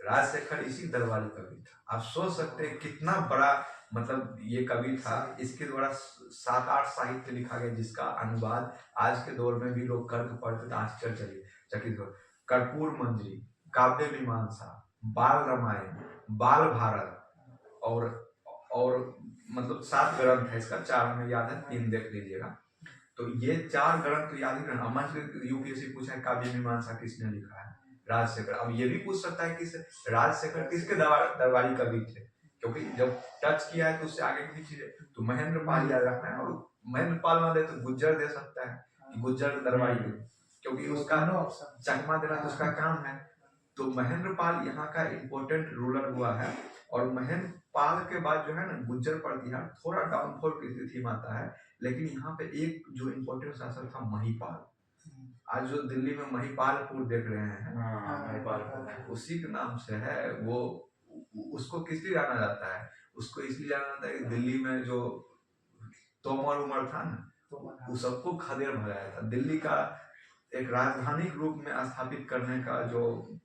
राजशेखर इसी दरबारी कवि था। आप सोच सकते हैं कितना बड़ा मतलब ये कवि था। इसके द्वारा 7-8 साहित्य लिखा गया जिसका अनुवाद आज के दौर में भी लोग करके पढ़ते आश्चर्यचकित हो। कर्पूर मंजरी, काव्य मीमांसा, बाल रामायण, बाल भारत, और मतलब 7 ग्रंथ है इसका, 4 हमें याद है, 3 देख लीजिएगा। तो ये 4 ग्रंथ तो याद ही रहना। यूपीएससी पूछा है काव्य मीमांसा किसने लिखा है, राजशेखर। अब ये भी पूछ सकता है कि राजशेखर किसके दरबारी कवि थे, क्योंकि जब टच किया है तो उससे आगे की चीज है, तो महेंद्र पाल याद रखना है। और महेंद्र पाल ना दे तो गुज्जर दे सकता है कि गुज्जर दरबारी, क्योंकि उसका चकमा देना तो उसका काम है। तो महेंद्र पाल यहाँ का इम्पोर्टेंट रूलर हुआ है। और महेंद्र पाल के बाद जो है ना गुज्जर प्रतिहार थोड़ा डाउनफॉल की स्थिति में आता है। लेकिन यहाँ पे एक जो इम्पोर्टेंट शासक था महिपाल, आज जो दिल्ली में महिपालपुर देख रहे हैं, महिपालपुर उसी के नाम से है। वो उसको किस लिए जाना जाता है? उसको इसलिए जाना जाता है कि दिल्ली में जो तोमर उमर था ना, वो सबको खदेड़ भगाया था। दिल्ली का एक राजधानी के रूप में स्थापित करने का जो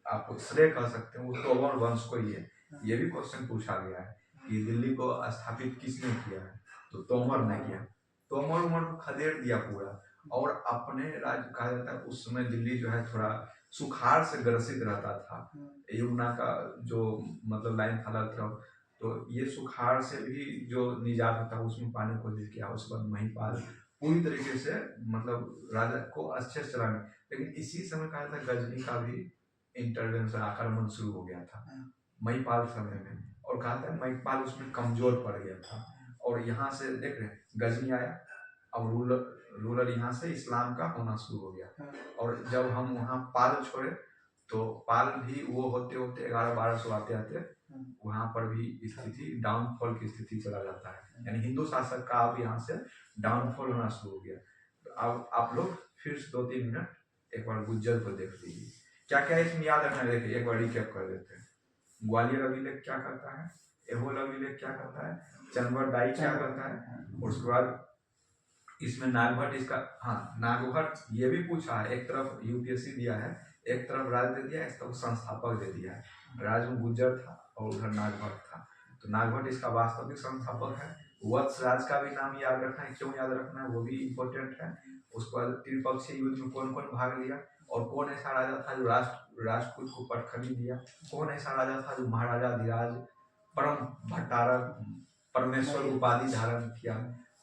आप श्रेय कह सकते हैं वो तोमर वंश को ही है। ये भी क्वेश्चन पूछा गया है कि दिल्ली को स्थापित किसने किया है, तो तोमर ने किया। तोमर उमर को खदेड़ दिया पूरा, और अपने राज्य कहा जाता है उस समय दिल्ली जो है थोड़ा सुखाड़ से ग्रसित रहता था। यमुना का जो मतलब लाइन था अलग तरफ, तो ये सुखाड़ से भी जो निजात होता है उसमें पाने की कोशिश किया। उसके बाद महिपाल पूरी तरीके से मतलब राजा को अच्छे से चलाने, लेकिन इसी समय कहा जाता है गजनी का भी इंटरवेंशन आक्रमण शुरू हो गया था महिपाल समय में, और कहा था महिपाल उसमें कमजोर पड़ गया था। और यहाँ से देख रहे गजनी आया, अब रूलर यहाँ से इस्लाम का होना शुरू हो गया। और जब हम वहाँ पाल छोड़े तो पाल भी वो होते होते 1100-1200 आते आते वहाँ पर भी स्थिति डाउनफॉल की स्थिति चला जाता है, यानी हिंदू शासक का अब यहाँ से डाउनफॉल होना शुरू हो गया। तो अब आप लोग फिर से 2-3 मिनट एक बार गुज्जर को देख लीजिए, क्या क्या इसमें याद रखना है। देखिए एक बार रिकैप कर देते हैं। ग्वालियर अभिलेख क्या करता है, एहोल अभिलेख क्या करता है, चंद्रवट दाई क्या करता है, और उसके बाद इसमें नागभट्ट इसका, हाँ नागभट्ट ये भी पूछा है, एक तरफ यूपीएससी दिया है, एक तरफ राज दे दिया है, एक तरफ संस्थापक दे दिया है। राज में गुज्जर था और उधर नागभट्ट था, तो नागभट्ट इसका वास्तविक संस्थापक है। वत्स राज का भी नाम याद रखना है, क्यों याद रखना है वो भी इम्पोर्टेंट है। उसके बाद त्रिपक्षीय युद्ध में कौन कौन भाग लिया, और कौन ऐसा राजा था जो राजपूत को पटखनी दिया, कौन ऐसा राजा था जो महाराजा धीराज परम भट्टारक परमेश्वर उपाधि धारण किया,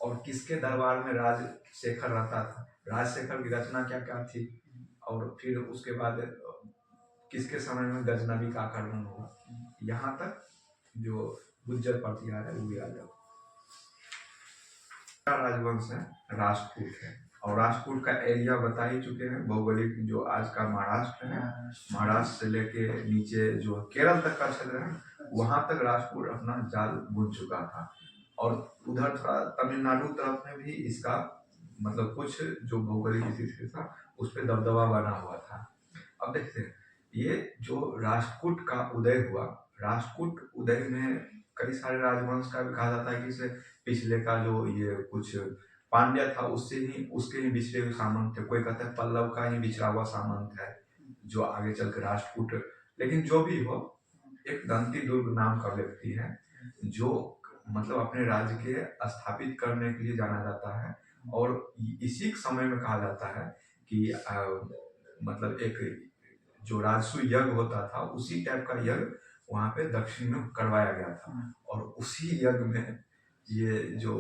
और किसके दरबार में राजशेखर रहता था, राजशेखर की रचना क्या क्या थी, और फिर उसके बाद किसके समय में गजनबी का आक्रमण हुआ। यहाँ तक जो गुज्जर प्रतिहार है वो याद रखो। राजवंश है राजपूत है, और राजपूत का एरिया बता ही चुके हैं, भौगोलिक जो आज का महाराष्ट्र है, महाराष्ट्र से लेके नीचे जो केरल तक का क्षेत्र है वहां तक राजपूत अपना जाल बुन चुका था। और उधर थोड़ा तमिलनाडु तरफ में भी इसका मतलब कुछ जो भौगोलिक स्थिति था उस पर दबदबा बना हुआ था। अब देखते हैं ये जो राष्ट्रकूट का उदय हुआ, राष्ट्रकूट उदय में कई सारे राजवंश का भी कहा जाता है कि इसे पिछले का जो ये कुछ पांड्या था उससे ही उसके ही बिछड़े हुए सामंत थे, कोई कहता है पल्लव का ही बिछड़ा हुआ सामंत है जो आगे चलकर राष्ट्रकूट। लेकिन जो भी हो, एक दंती दुर्ग नाम का व्यक्ति है जो मतलब अपने राज्य के स्थापित करने के लिए जाना जाता है, और इसी समय में कहा जाता है कि मतलब एक जो राजसू यज्ञ होता था उसी टाइप का यज्ञ वहां पे दक्षिण में करवाया गया था, और उसी यज्ञ में ये जो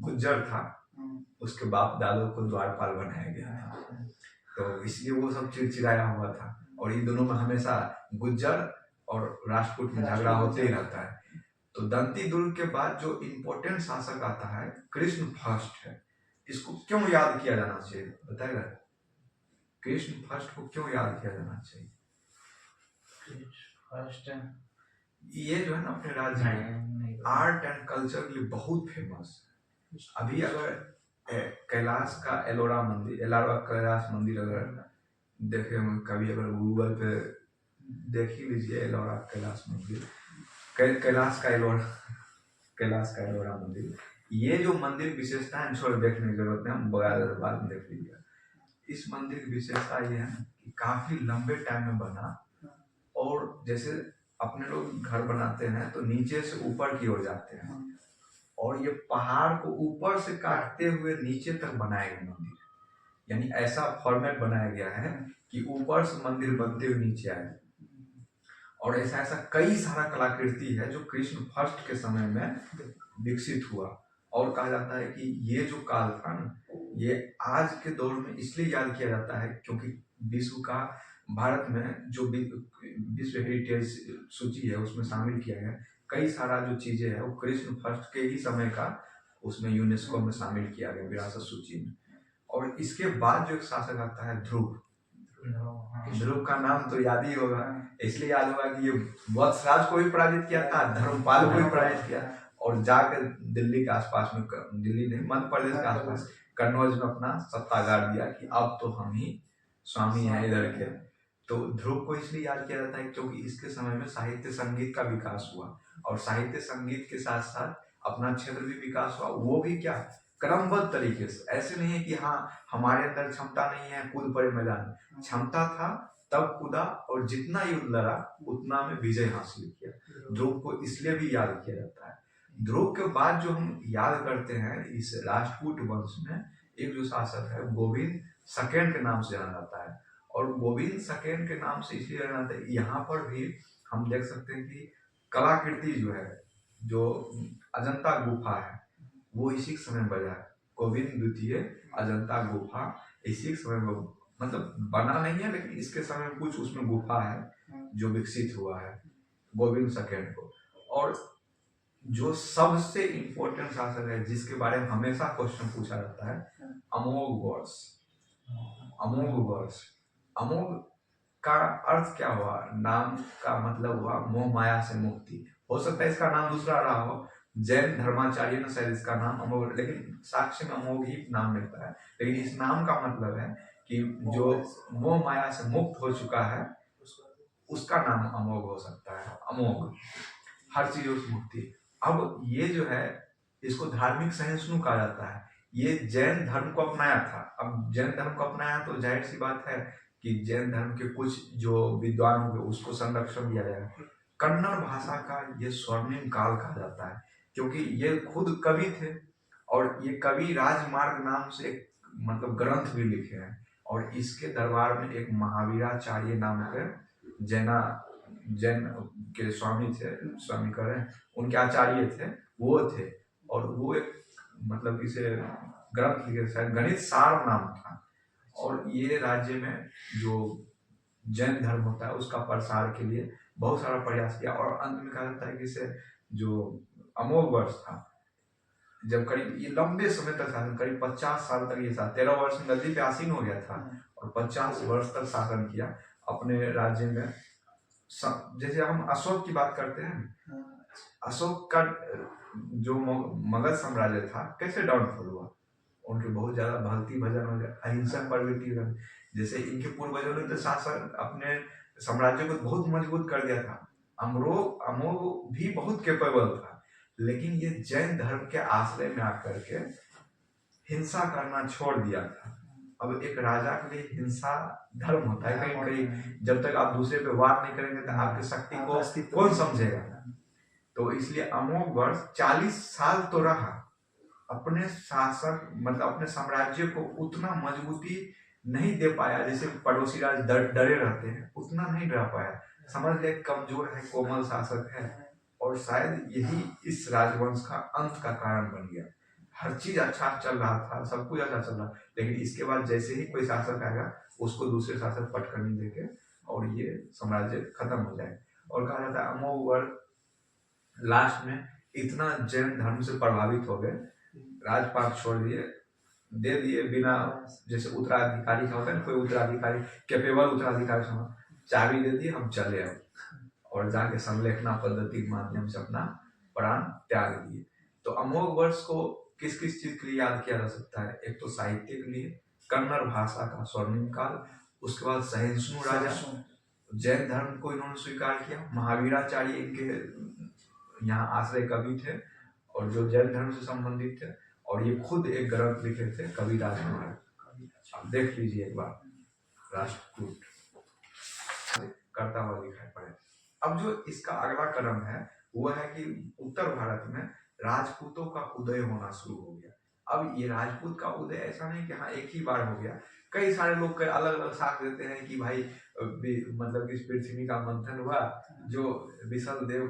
गुज्जर था उसके बाप दादों को द्वारपाल बनाया गया था, तो इसलिए वो सब चिड़चिड़ाया हुआ था। और इन दोनों में हमेशा गुज्जर और राजपूत में झगड़ा होते ही रहता है। तो दंती दुर्ग के बाद जो इम्पोर्टेंट शासक आता है कृष्ण फर्स्ट है। इसको क्यों याद किया जाना चाहिए बताएगा? कृष्ण फर्स्ट को क्यों याद किया जाना चाहिए? फर्स्ट ये जो है ना अपने राज्य में आर्ट एंड कल्चर के लिए बहुत फेमस है। अभी अगर कैलाश का एलोरा मंदिर, एलोरा कैलाश मंदिर अगर देखे कभी, अगर गूगल पे देख ही लीजिए एलोरा कैलाश मंदिर, कैलाश का एलोरा मंदिर, ये जो मंदिर विशेषता है छोड़ देखने की जरूरत है, हम बाद में देख लीजिए। इस मंदिर की विशेषता ये है कि काफी लंबे टाइम में बना, और जैसे अपने लोग घर बनाते हैं तो नीचे से ऊपर की ओर जाते हैं, और ये पहाड़ को ऊपर से काटते हुए नीचे तक बनाया गया मंदिर, यानी ऐसा फॉर्मेट बनाया गया है कि ऊपर से मंदिर बनते हुए नीचे आए। और ऐसा ऐसा कई सारा कलाकृति है जो कृष्ण फर्स्ट के समय में विकसित हुआ, और कहा जाता है कि ये जो काल था ना, ये आज के दौर में इसलिए याद किया जाता है क्योंकि विश्व का भारत में जो विश्व हेरिटेज सूची है उसमें शामिल किया गया कई सारा जो चीजें है वो कृष्ण फर्स्ट के ही समय का उसमें यूनेस्को में शामिल किया गया विरासत सूची में। और इसके बाद जो एक शासक आता है ध्रुव, ध्रुव का नाम तो याद ही होगा, इसलिए याद होगा कि ये वत्सराज को भी पराजित किया था, धर्मपाल को भी पराजित किया, और जाकर दिल्ली के आसपास में, दिल्ली नहीं मध्य प्रदेश के आसपास कन्नौज में अपना सत्ता गाड़ दिया कि अब तो हम ही स्वामी हैं इधर के। तो ध्रुव को इसलिए याद किया जाता है क्योंकि इसके समय में साहित्य संगीत का विकास हुआ, और साहित्य संगीत के साथ साथ अपना क्षेत्र भी विकास हुआ, वो भी क्या क्रमबद्ध तरीके से। ऐसे नहीं है कि हाँ हमारे अंदर क्षमता नहीं है कूद पड़े मैदान में, क्षमता था तब कूदा और जितना युद्ध लड़ा उतना में विजय हासिल किया। ध्रुव को इसलिए भी याद किया जाता है। ध्रुव के बाद जो हम याद करते हैं इस राजपूत वंश में एक जो शासक है गोविंद सेकेंड के नाम से जाना जाता है, और गोविंद सेकेंड के नाम से इसलिए जाना जाता है। यहाँ पर भी हम देख सकते हैं कि कलाकृति जो है, जो अजंता गुफा है, वो इसी समय बना है। गोविंद द्वितीय अजंता गुफा इसी समय में मतलब बना नहीं है, लेकिन इसके समय में कुछ उसमें गुफा है जो विकसित हुआ है गोविंद सेकेंड को। और जो सबसे इम्पोर्टेंट शासक है जिसके बारे में हमेशा क्वेश्चन पूछा जाता है, अमोघ वर्ष। अमोघ वर्ष, अमोघ का अर्थ क्या हुआ? नाम का मतलब हुआ मोह माया से मुक्ति। हो सकता है इसका नाम दूसरा रहा हो, जैन धर्माचार्य ने शायद इसका नाम अमोघ, लेकिन साक्ष्य में अमोघ ही नाम मिलता है। लेकिन इस नाम का मतलब है कि जो मोह माया से मुक्त हो चुका है उसका नाम अमोघ हो सकता है। अमोघ, हर चीजों से मुक्ति। अब ये जो है इसको धार्मिक सहिष्णु कहा जाता है। ये जैन धर्म को अपनाया था। अब जैन धर्म को अपनाया तो जाहिर सी बात है कि जैन धर्म के कुछ जो विद्वान होंगे उसको संरक्षण दिया जाएगा। कन्नड़ भाषा का ये स्वर्णिम काल कहा जाता है क्योंकि ये खुद कवि थे, और ये कवि राजमार्ग नाम से एक मतलब ग्रंथ भी लिखे हैं, और इसके दरबार में एक महावीराचार्य नाम के जैन के स्वामी थे, स्वामी करें उनके आचार्य थे, वो थे। और वो एक मतलब इसे ग्रंथ लिखे, शायद गणित सार नाम था। और ये राज्य में जो जैन धर्म होता है उसका प्रसार के लिए बहुत सारा प्रयास किया, और अंत में कहा जाता है कि इसे जो अमोघ वर्ष था, जब करीब ये लंबे समय तक शासन, करीब 50 साल तक ये शासन, 13 वर्ष में गद्दी पे आसीन हो गया था और 50 वर्ष तक शासन किया अपने राज्य में। जैसे हम अशोक की बात करते हैं, अशोक का जो मगध साम्राज्य था कैसे डाउनफॉल हुआ, उनके बहुत ज्यादा भक्ति भजन हो गया, अहिंसक प्रवृत्ति हो, जैसे इनके पूर्वजों ने तो शासन अपने साम्राज्य को बहुत मजबूत कर दिया था। अमोघ भी बहुत कैपेबल था, लेकिन ये जैन धर्म के आश्रय में आकर के हिंसा करना छोड़ दिया था। अब एक राजा के लिए हिंसा धर्म होता है कहीं कहीं, जब तक आप दूसरे पे वार नहीं करेंगे तो आपकी शक्ति को कौन समझेगा। तो इसलिए अमोघ वर्ष 40 साल तो रहा, अपने शासक मतलब अपने साम्राज्य को उतना मजबूती नहीं दे पाया जैसे पड़ोसी राज डरे रहते हैं, उतना नहीं रह पाया। समझ ले कमजोर है, कोमल शासक है, और शायद यही इस राजवंश का अंत का कारण बन गया। हर चीज अच्छा चल रहा था, सब कुछ अच्छा चल रहा, लेकिन इसके बाद जैसे ही कोई शासक आएगा उसको दूसरे शासक पटकनी देके और ये साम्राज्य खत्म हो जाए। और कहा जाता है अमोघ वर्ष लास्ट में इतना जैन धर्म से प्रभावित हो गए, राजपाट छोड़ दिए, दे दिए बिना, जैसे उत्तराधिकारी का होता है ना, कोई उत्तराधिकारी कैपेबल उत्तराधिकारी समझ, चाबी दे दी हम चले अब, और जाके संलेखना पद्धति के माध्यम से अपना प्राण त्याग दिए। तो अमोघ वर्ष को किस किस चीज के लिए याद किया जा सकता है? एक तो साहित्य के लिए, कन्नड़ भाषा का स्वर्णिम काल, उसके बाद सहिष्णु राजा, जैन धर्म को इन्होंने स्वीकार किया, महावीराचार्य इनके यहाँ आश्रय कवि थे और जो जैन धर्म से संबंधित थे, और ये खुद एक ग्रंथ लिखे थे कवि राजकुमार। देख लीजिए एक बार, राष्ट्रकूट करता हुआ दिखाई पड़े। अब जो इसका अगला कदम है वो है कि उत्तर भारत में राजपूतों का उदय होना शुरू हो गया। अब ये राजपूत का उदय ऐसा नहीं कि हाँ एक ही बार हो गया, कई सारे लोग कई अलग अलग साक्ष्य देते हैं कि भाई मतलब इस पृथ्वी का मंथन हुआ, जो विशल देव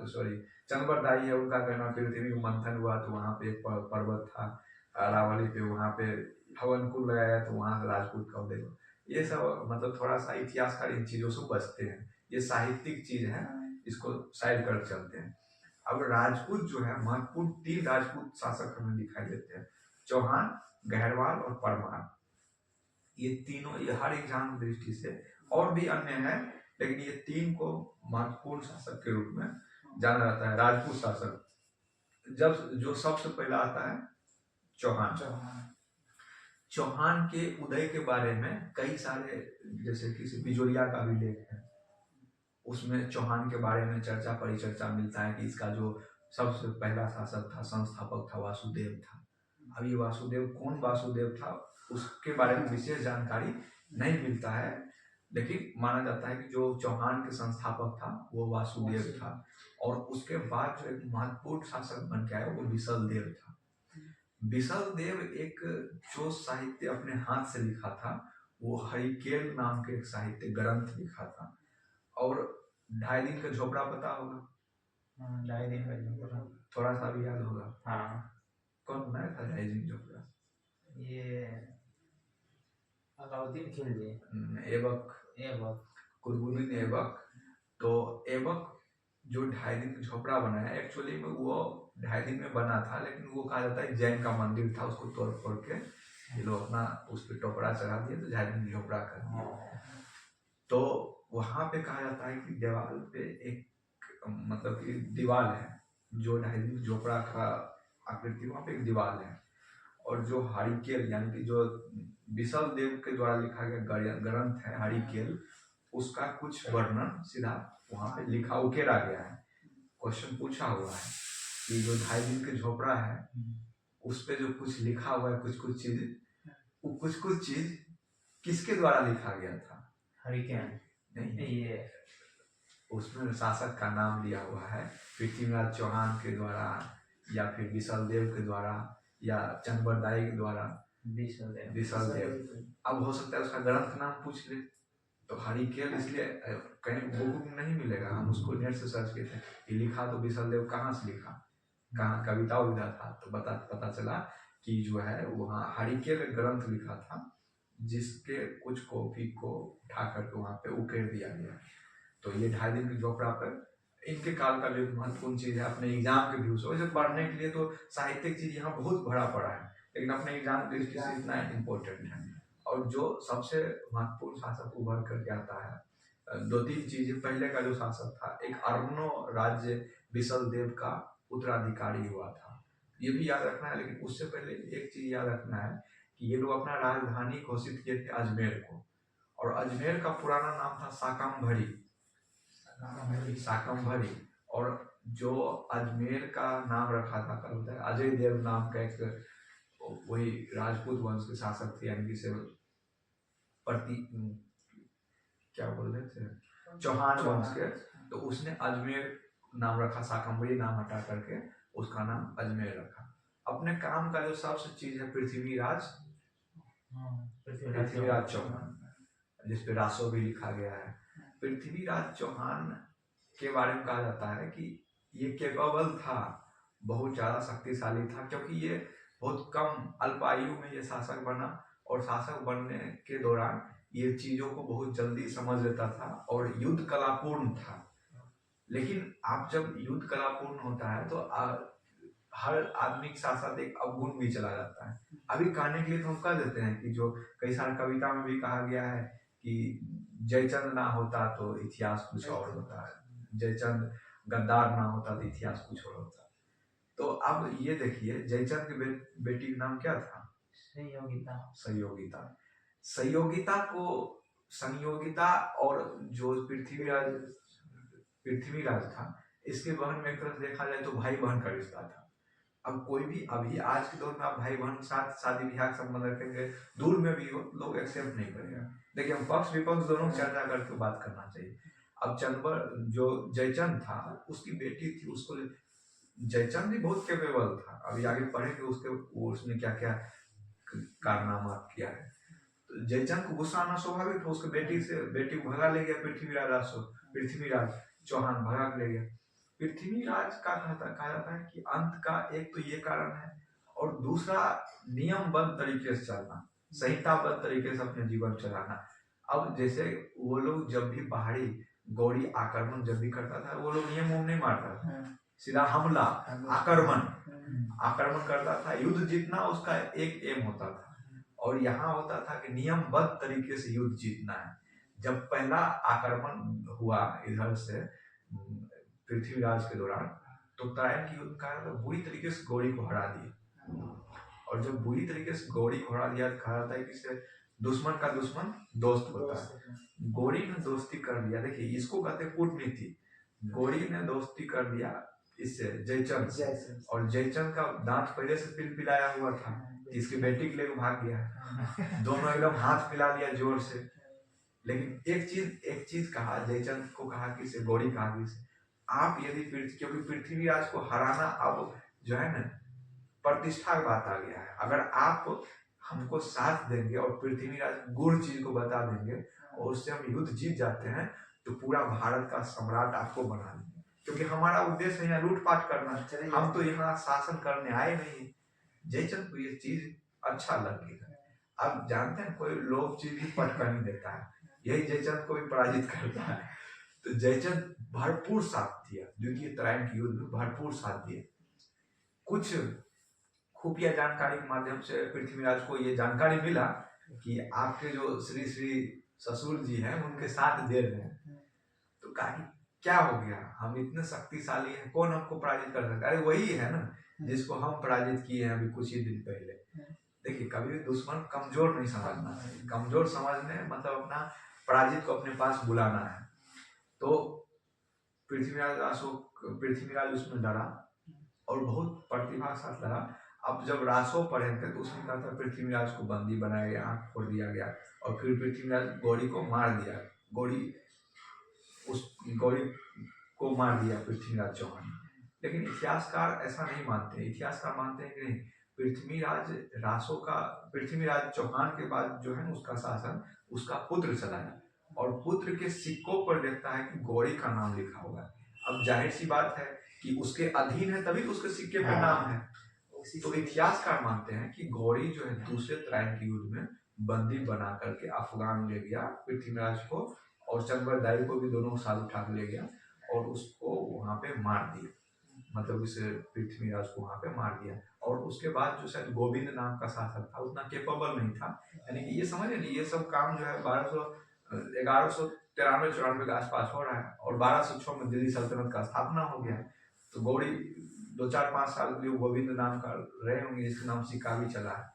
सॉरी चंद्रदाई है उनका कहना पृथ्वी का मंथन हुआ तो वहां पे एक पर्वत था अरावली पे, वहां पे हवन कुंड लगाया तो वहां राजपूत का उदय हुआ। ये सब मतलब थोड़ा सा इतिहासकार इन चीजों से बचते हैं, ये साहित्यिक चीज है, इसको साइड कर चलते हैं। अब राजपूत जो है महत्वपूर्ण 3 राजपूत शासक हमें दिखाई देते हैं, चौहान, गहरवाल और परमार। ये तीनों, ये हर एग्जाम की दृष्टि से और भी अन्य है, लेकिन ये 3 को महत्वपूर्ण शासक के रूप में जाना जाता है। राजपूत शासक जब जो सबसे पहला आता है चौहान। चौहान के उदय के बारे में कई सारे, जैसे किसी बिजोरिया का भी लेख है, उसमें चौहान के बारे में चर्चा परिचर्चा मिलता है कि इसका जो सबसे पहला शासक था, संस्थापक था, वासुदेव था। अब ये वासुदेव कौन वासुदेव था उसके बारे में विशेष जानकारी नहीं मिलता है, लेकिन माना जाता है कि जो चौहान के संस्थापक था वो वासुदेव था। और उसके बाद जो एक महत्वपूर्ण शासक बन के आया वो बिसल देव था। बिसल देव एक जो साहित्य अपने हाथ से लिखा था वो हरिकेल नाम के एक साहित्य ग्रंथ लिखा था। और 2.5 दिन का झोपड़ा पता होगा? 2.5 दिन का झोपड़ा थोड़ा सा भी याद होगा? हाँ, कौन बनाया था 2.5 दिन झोपड़ा? ये अलाउद्दीन खिलजी, ऐबक, कुतुबुद्दीन ऐबक। तो ऐबक जो 2.5 दिन का झोपड़ा बनाया, एक्चुअली में वो 2.5 दिन में बना था, लेकिन वो कहा जाता है जैन का मंदिर था, उसको तोड़ फोड़ के ये लोग अपना उस पर टोकरा चढ़ा दिए तो 2.5 दिन झोपड़ा कर दिया। तो वहां पे कहा जाता है कि दीवार पे एक, मतलब कि दीवार है जो 2.5 दिन झोपड़ा का आकृति, वहां पे एक दीवार है। और जो हरिकेल यानी कि जो बिसल देव के द्वारा लिखा गया ग्रंथ है हरिकेल, उसका कुछ वर्णन सीधा वहां पे लिखा उकेरा गया है। क्वेश्चन पूछा हुआ है कि जो 2.5 दिन के झोपड़ा है उस पे जो कुछ लिखा हुआ है, कुछ चीज, वो कुछ चीज किसके द्वारा लिखा गया था? हरिकेन नहीं, ये उसमें शासक का नाम लिया हुआ है, पृथ्वीराज चौहान के द्वारा या फिर बिसल देव के द्वारा या चंद्रबरदाई के द्वारा। बिसल देव। अब हो सकता है उसका ग्रंथ नाम पूछ ले, तो हरिकेल इसलिए कहीं बुक में नहीं मिलेगा, हम उसको नेट से सर्च किए थे कि लिखा तो बिसल देव कहाँ से लिखा, कहाँ कविता विधा था, तो पता चला कि जो है वहाँ हरिकेल ग्रंथ लिखा था जिसके कुछ कॉपी को उठा करके वहाँ पे उकेर दिया गया। तो ये 2.5 दिन की झोपड़ा पर इनके काल का जो महत्वपूर्ण चीज है, अपने एग्जाम के व्यूज वैसे पढ़ने के लिए तो साहित्यिक चीज यहाँ बहुत भरा पड़ा है, लेकिन अपने एग्जाम के दृष्टि से इतना इम्पोर्टेंट है। और जो सबसे महत्वपूर्ण शासक उभर करके आता है, 2-3 चीजें। पहले का जो शासक था, एक अर्नो राज्य बिसल देव का उत्तराधिकारी हुआ था, ये भी याद रखना है। लेकिन उससे पहले एक चीज याद रखना है कि ये लोग अपना राजधानी घोषित किए थे अजमेर को, और अजमेर का पुराना नाम था साकम्भरी। और जो अजमेर का नाम रखा था कल होता है अजय देव नाम का एक वही राजपूत वंश के शासक थे, यानी कि प्रति क्या बोल रहे थे, चौहान वंश के। तो उसने अजमेर नाम रखा, साकम्बरी नाम हटा करके उसका नाम अजमेर रखा। अपने काम का जो सबसे चीज है पृथ्वीराज चौहान, जिसपे रासो भी लिखा गया है। पृथ्वीराज चौहान के बारे में कहा जाता है कि ये केपेबल था, बहुत ज्यादा शक्तिशाली था, क्योंकि ये बहुत कम अल्पायु में ये शासक बना, और शासक बनने के दौरान ये चीजों को बहुत जल्दी समझ लेता था और युद्ध कलापूर्ण था। लेकिन आप जब युद्ध कलापूर्ण होता है तो हर आदमी के साथ साथ एक अवगुण भी चला जाता है। अभी कहने के लिए तो हम कह देते हैं कि जो कई सारे कविता में भी कहा गया है कि जयचंद ना होता तो इतिहास कुछ और होता है, जयचंद गद्दार ना होता तो इतिहास कुछ और होता। तो अब ये देखिए, जयचंद की बेटी का नाम क्या था? संयोगिता को संयोगिता और जो पृथ्वीराज था, इसके बहन में एक तरह से देखा जाए तो भाई बहन का रिश्ता था। अब कोई भी अभी आज के दौर में आप भाई बहन के साथ शादी ब्याह संबंध रखेंगे, दूर में भी हो, लोग एक्सेप्ट नहीं करेगा। देखिए, हम पक्ष विपक्ष दोनों चर्चा करके बात करना चाहिए। अब जो जयचंद था उसकी बेटी थी, उसको जयचंद भी बहुत कैपेबल था, अभी आगे पढ़ेंगे उसने क्या क्या कारनामा किया है। तो जयचंद को गुस्सा आना स्वाभाविक था, उसके बेटी को भगा ले गया पृथ्वीराज चौहान भगा ले गया। पृथ्वीराज का कहा जाता है कि अंत का एक तो ये कारण है, और दूसरा नियमबद्ध तरीके से चलना, संहिताबद्ध तरीके से अपने जीवन चलाना। अब जैसे वो लोग जब भी बाहरी गौरी आक्रमण जब भी करता था, वो लोग नियम नहीं मारता था, सीधा हमला आक्रमण करता था। युद्ध जीतना उसका एक एम होता था, और यहाँ होता था कि नियमबद्ध तरीके से युद्ध जीतना है। जब पहला आक्रमण हुआ इधर से पृथ्वीराज के दौरान, तो तराइन की युद्ध का बुरी तरीके से गौरी को हरा दिया, और जब बुरी तरीके से गौरी को हरा दिया, कहा जाता है कि इससे दुश्मन का दुश्मन दोस्त होता है। गौरी ने दोस्ती कर लिया, देखिए इसको कहते हैं कूटनीति। गौरी ने दोस्ती कर लिया इससे, जयचंद से, और जयचंद का दांत पहले से पिलपिलाया हुआ था, इसकी बेटी के लिए भाग गया। दोनों एकदम हाथ मिला लिया जोर से। लेकिन एक चीज कहा, जयचंद को कहा कि इसे गौरी कहा कि आप यदि क्योंकि पृथ्वीराज को हराना अब जो है ना प्रतिष्ठा की बात आ गया है, अगर आप हमको साथ देंगे और पृथ्वीराज गुण चीज को बता देंगे और उससे हम युद्ध जीत जाते हैं तो पूरा भारत का सम्राट आपको बना देंगे, क्योंकि हमारा उद्देश्य है यहाँ लूटपाट करना, हम तो यहाँ शासन करने आए नहीं। जयचंद को ये चीज अच्छा लग गया। अब जानते हैं कोई लोभ चीज ही पटका नहीं देता है, यही जयचंद को भी पराजित करता है। तो जयचंद भरपूर साथ दिया, द्वितीय तराइन के युद्ध में भरपूर साथ दिए। कुछ खुफिया जानकारी के माध्यम से पृथ्वीराज को ये जानकारी मिला कि आपके जो श्री श्री ससुर जी हैं उनके साथ दे रहे हैं। तो कहा कि क्या हो गया, हम इतने शक्तिशाली हैं, कौन हमको पराजित कर सकता है? अरे वही है ना जिसको हम पराजित किए हैं अभी कुछ ही दिन पहले। देखिए कभी भी दुश्मन कमजोर नहीं समझना, कमजोर समझने मतलब अपना पराजित को अपने पास बुलाना है। तो पृथ्वीराज उसमें डरा और बहुत प्रतिभा के साथ लड़ा। अब जब रासो पढ़े थे तो उसमें कहा था पृथ्वीराज को बंदी बनाया गया, आंख फोड़ दिया गया और फिर पृथ्वीराज गौरी को मार दिया। गौरी को मार दिया पृथ्वीराज चौहान। लेकिन इतिहासकार ऐसा नहीं मानते, इतिहासकार मानते हैं कि नहीं, पृथ्वीराज चौहान के बाद जो है उसका शासन उसका पुत्र चलाया और पुत्र के सिक्कों पर देखता है कि गौरी का नाम लिखा हुआ है। अब जाहिर सी बात है कि उसके अधीन है तभी तो उसके सिक्के पर नाम है। तो इतिहासकार मानते हैं कि गौरी जो है दूसरे तराइन के युद्ध में बंदी बना करके अफगान ले गया पृथ्वीराज को, और चंद्रदाई को भी दोनों साथ उठा ले गया और उसको वहां पे मार दिया, मतलब उसे पृथ्वीराज को वहां पे मार दिया। और उसके बाद जो शायद गोविंद नाम का शासक था उतना केपेबल नहीं था, यानी कि ये समझ नहीं, ये सब काम जो है 1193-94 के आसपास हो रहा है और 1206 में दिल्ली सल्तनत का स्थापना हो गया। तो गौरी 2-4-5 साल के लिए गोविंद नाम का रहे होंगे, जिसका नाम सिक्का भी चला है।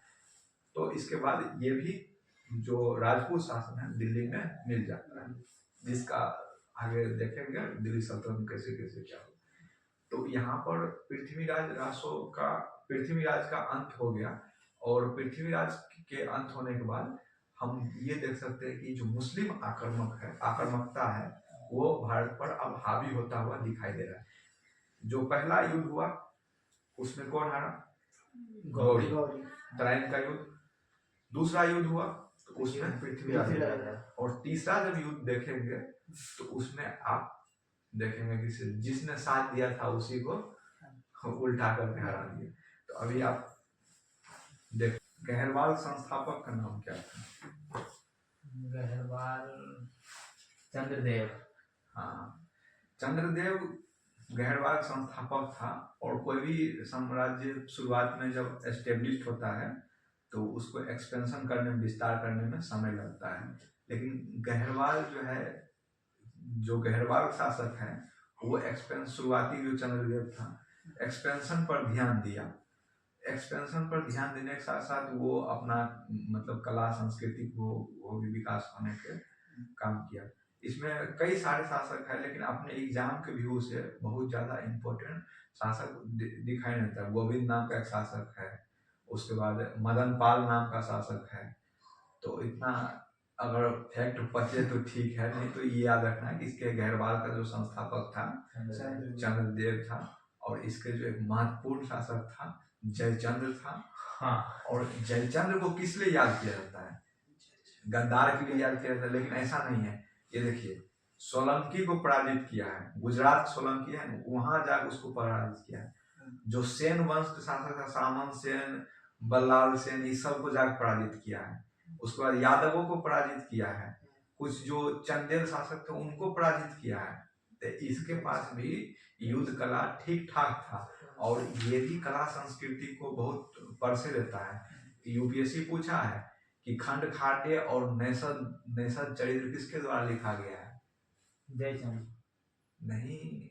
तो इसके बाद ये भी जो राजपूत शासन है दिल्ली में मिल जाता है, जिसका आगे देखेंगे दिल्ली सल्तनत कैसे कैसे क्या हो। तो यहाँ पर पृथ्वीराज का अंत हो गया और पृथ्वीराज के अंत होने के बाद हम ये देख सकते हैं कि जो मुस्लिम आक्रामकता है वो भारत पर अब हावी होता हुआ दिखाई दे रहा है। जो पहला युद्ध हुआ उसमें कौन हारा? गौरी, तराइन का युद्ध। दूसरा युद्ध हुआ तो उसमें पृथ्वीराज, और तीसरा जब युद्ध देखेंगे तो उसमें आप देखेंगे कि जिसने साथ दिया था उसी को उल्टा करके हरा दिया। तो अभी आप देख, गहरवाल संस्थापक का नाम क्या था? गहरवाल चंद्रदेव। हाँ, चंद्रदेव गहरवाल संस्थापक था। और कोई भी साम्राज्य शुरुआत में जब एस्टेब्लिश होता है तो उसको एक्सपेंशन करने में, विस्तार करने में समय लगता है। लेकिन गहरवाल जो गहरवाल शासक है वो शुरुआती जो चंद्रदेव था एक्सपेंशन पर ध्यान दिया। एक्सपेंशन पर ध्यान देने के साथ साथ वो अपना मतलब कला संस्कृति को भी विकास होने के काम किया। इसमें कई सारे शासक हैं, लेकिन अपने एग्जाम के व्यू से बहुत ज़्यादा इम्पोर्टेंट शासक दिखाई नहीं देता। गोविंद नाम का एक शासक है, उसके बाद मदन पाल नाम का शासक है। तो इतना अगर फैक्ट बचे तो ठीक है, नहीं तो ये याद रखना है कि इसके गहरवाल का जो संस्थापक था चंद्रदेव था, और इसके जो एक महत्वपूर्ण शासक था जयचंद्र था। हाँ, और जयचंद्र को किस लिए याद किया जाता है? गद्दार के लिए याद किया जाता है, लेकिन ऐसा नहीं है। ये देखिए, सोलंकी को पराजित किया है, गुजरात सोलंकी है वहां जाकर उसको पराजित किया है। जो सेन वंश के शासक था, सामंत सेन, बल्लाल सेन, इस सब को जाकर पराजित किया है। उसके बाद यादवों को पराजित किया है, कुछ जो चंदेल शासक थे उनको पराजित किया है। तो इसके पास भी युद्ध कला ठीक ठाक था, और ये भी कला संस्कृति को बहुत परसे देता है। यूपीएससी पूछा है कि खंड खाट्य और नैषद चरित्र किसके द्वारा लिखा गया है? जयचंद नहीं,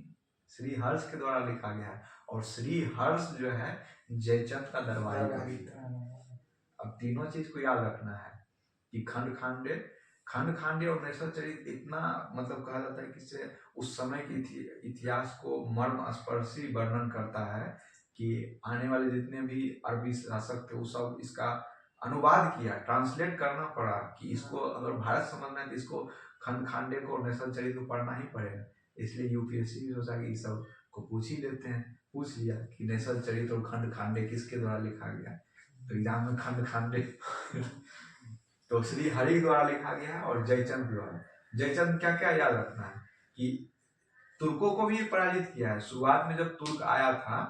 श्री हर्ष के द्वारा लिखा गया है। और श्री हर्ष जो है जयचंद का दरबारी कवि थे। अब तीनों चीज को याद रखना है कि खंड खांडे और नैषधचरित इतना मतलब कहा जाता है कि इससे उस समय की इतिहास को मर्म स्पर्शी वर्णन करता है कि आने वाले जितने भी अरबी शासक थे वो सब इसका अनुवाद किया, ट्रांसलेट करना पड़ा कि इसको अगर भारत समझना है तो इसको खंड खांडे को और नैषधचरित को पढ़ना ही पड़ेगा। इसलिए यूपीएससी भी सोचा कि इस सब को पूछ ही लेते हैं, पूछ लिया कि नैषधचरित और खंड खांडे किसके द्वारा लिखा गया, तो एग्जाम में खंड खांडे तो श्री हरि द्वारा लिखा गया है और जयचंद द्वारा। जयचंद क्या क्या याद रखना है कि तुर्कों को भी पराजित किया है। शुरुआत में जब तुर्क आया था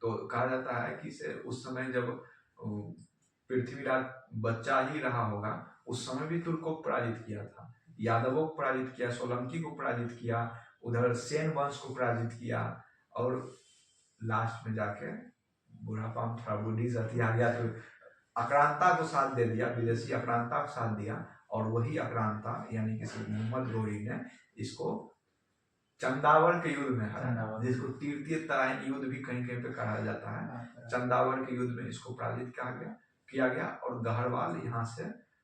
तो कहा जाता है कि उस समय जब पृथ्वीराज बच्चा ही रहा होगा उस समय भी तुर्कों को पराजित किया था, यादवों को पराजित किया, सोलंकी को पराजित किया, उधर सेन वंश को पराजित किया और लास्ट में जाके बुढ़ापा में थोड़ा बुढ़ी सती आ गया तो आक्रांता को साथ दे दिया, विदेशी आक्रांता को साथ दिया और वही आक्रांता यानी कि मोहम्मद घोरी ने इसको चंदावर के युद्ध में हराया, जिसको तृतीय तराइन युद्ध भी कहीं कहीं पे कहा जाता है। चंदावर के युद्ध में इसको पराजित किया गया और गहरवाल यहाँ से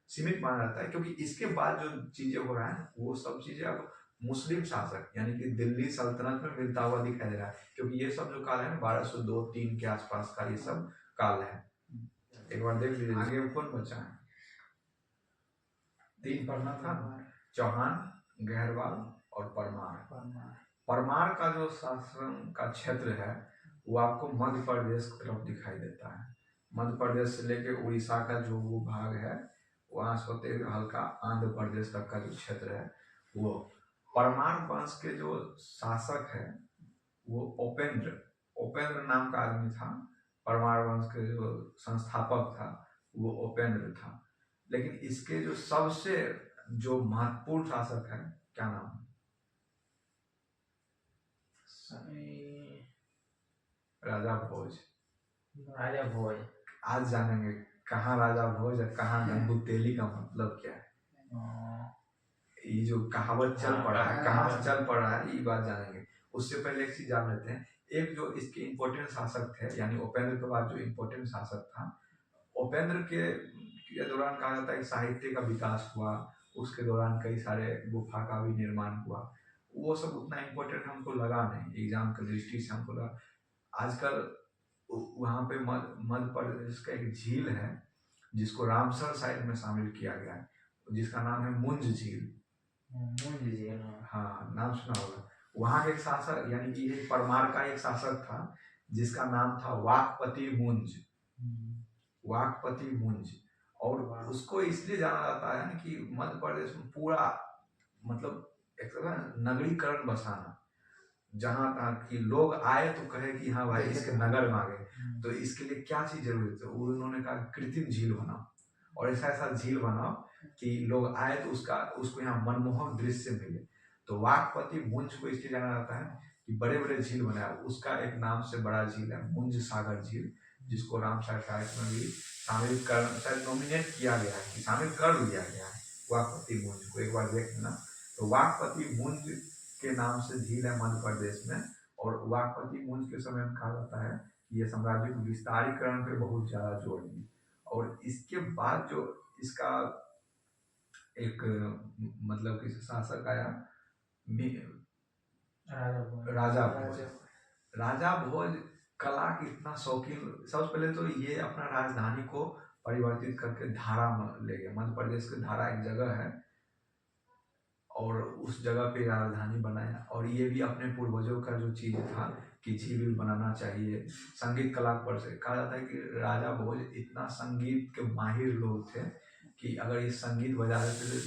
सीमित माना जाता है क्योंकि इसके बाद जो चीजें हो रहा है वो सब चीजें अब मुस्लिम शासक यानी कि दिल्ली सल्तनत में मिलता हुआ दिखाई दे रहा है, क्योंकि ये सब जो काल है 1202-3 के आसपास का ये सब काल है। एक बार देख लीजिए आगे कौन बचा है, 3 पढ़ना था, चौहान, गहरवाल और परमार। परमार का जो शासन का क्षेत्र है वो आपको मध्य प्रदेश की तरफ दिखाई देता है। मध्य प्रदेश से लेके उड़ीसा का जो वो भाग है वहां से होते हुए हल्का आंध्र प्रदेश तक का जो क्षेत्र है वो। परमार वंश के जो शासक है वो उपेंद्र नाम का आदमी था। परमार वंश के जो संस्थापक था वो उपेंद्र था। लेकिन इसके जो सबसे जो महत्वपूर्ण शासक है क्या नाम है? राजा भोज। आज जानेंगे कहाँ राजा भोज है, कहाँ गंगू तेली का मतलब क्या है। ये जो कहावत चल पड़ा है कहाँ से चल पड़ा है ये बात जानेंगे। उससे पहले एक चीज जान लेते हैं, एक जो इसके इम्पोर्टेंट शासक थे यानी उपेंद्र के बाद जो इम्पोर्टेंट शासक था, उपेंद्र के दौरान कहा जाता है कि साहित्य का विकास हुआ, उसके दौरान कई सारे गुफा का भी निर्माण हुआ। वो सब उतना इम्पोर्टेंट हमको लगा नहीं एग्जाम की दृष्टि से, हमको लगा आजकल वहाँ पे मध्य प्रदेश का एक झील है जिसको रामसर साइड में शामिल किया गया है, जिसका नाम है मुंज झील। हाँ नाम सुना होगा। वहाँ के एक शासक यानी कि ये परमार का एक शासक था जिसका नाम था वाकपति मुंज। और उसको इसलिए जाना जाता है कि मध्य प्रदेश में पूरा मतलब एक नगरीकरण बसाना, जहाँ तक कि लोग आए तो कहे कि हाँ भाई इसके नगर में आ गए, तो इसके लिए क्या चीज जरूरत है, उन्होंने कहा कृत्रिम झील बनाओ और ऐसा झील बनाओ कि लोग आए तो उसको यहाँ मनमोहक दृश्य मिले। तो वाकपति मुंज को इसलिए जाना जाता है कि बड़े बड़े झील बनाया, उसका एक नाम से बड़ा झील है मुंज सागर झील, जिसको रामसर साहित्य में भी शामिल कर शायद नॉमिनेट किया गया है कि शामिल कर लिया गया है वाकपति मुंज को। एक बार देख लेना। तो वाकपति मुंज के नाम से झील है मध्य प्रदेश में, और वाकपति मुंज के समय में कहा जाता है कि ये साम्राज्य को विस्तारीकरण पे बहुत ज्यादा जोर दिए। और इसके बाद जो इसका एक मतलब कि शासक आया राजा भोज कला की इतना शौकीन। सबसे पहले तो ये अपना राजधानी को परिवर्तित करके धारा में ले गया। मध्य प्रदेश के धारा एक जगह है और उस जगह पे राजधानी बनाया। और ये भी अपने पूर्वजों का जो चीज था कि झील बनाना चाहिए, संगीत कला पर से कहा जाता है कि राजा भोज इतना संगीत के माहिर लोग थे कि अगर ये संगीत बजा रहे थे तो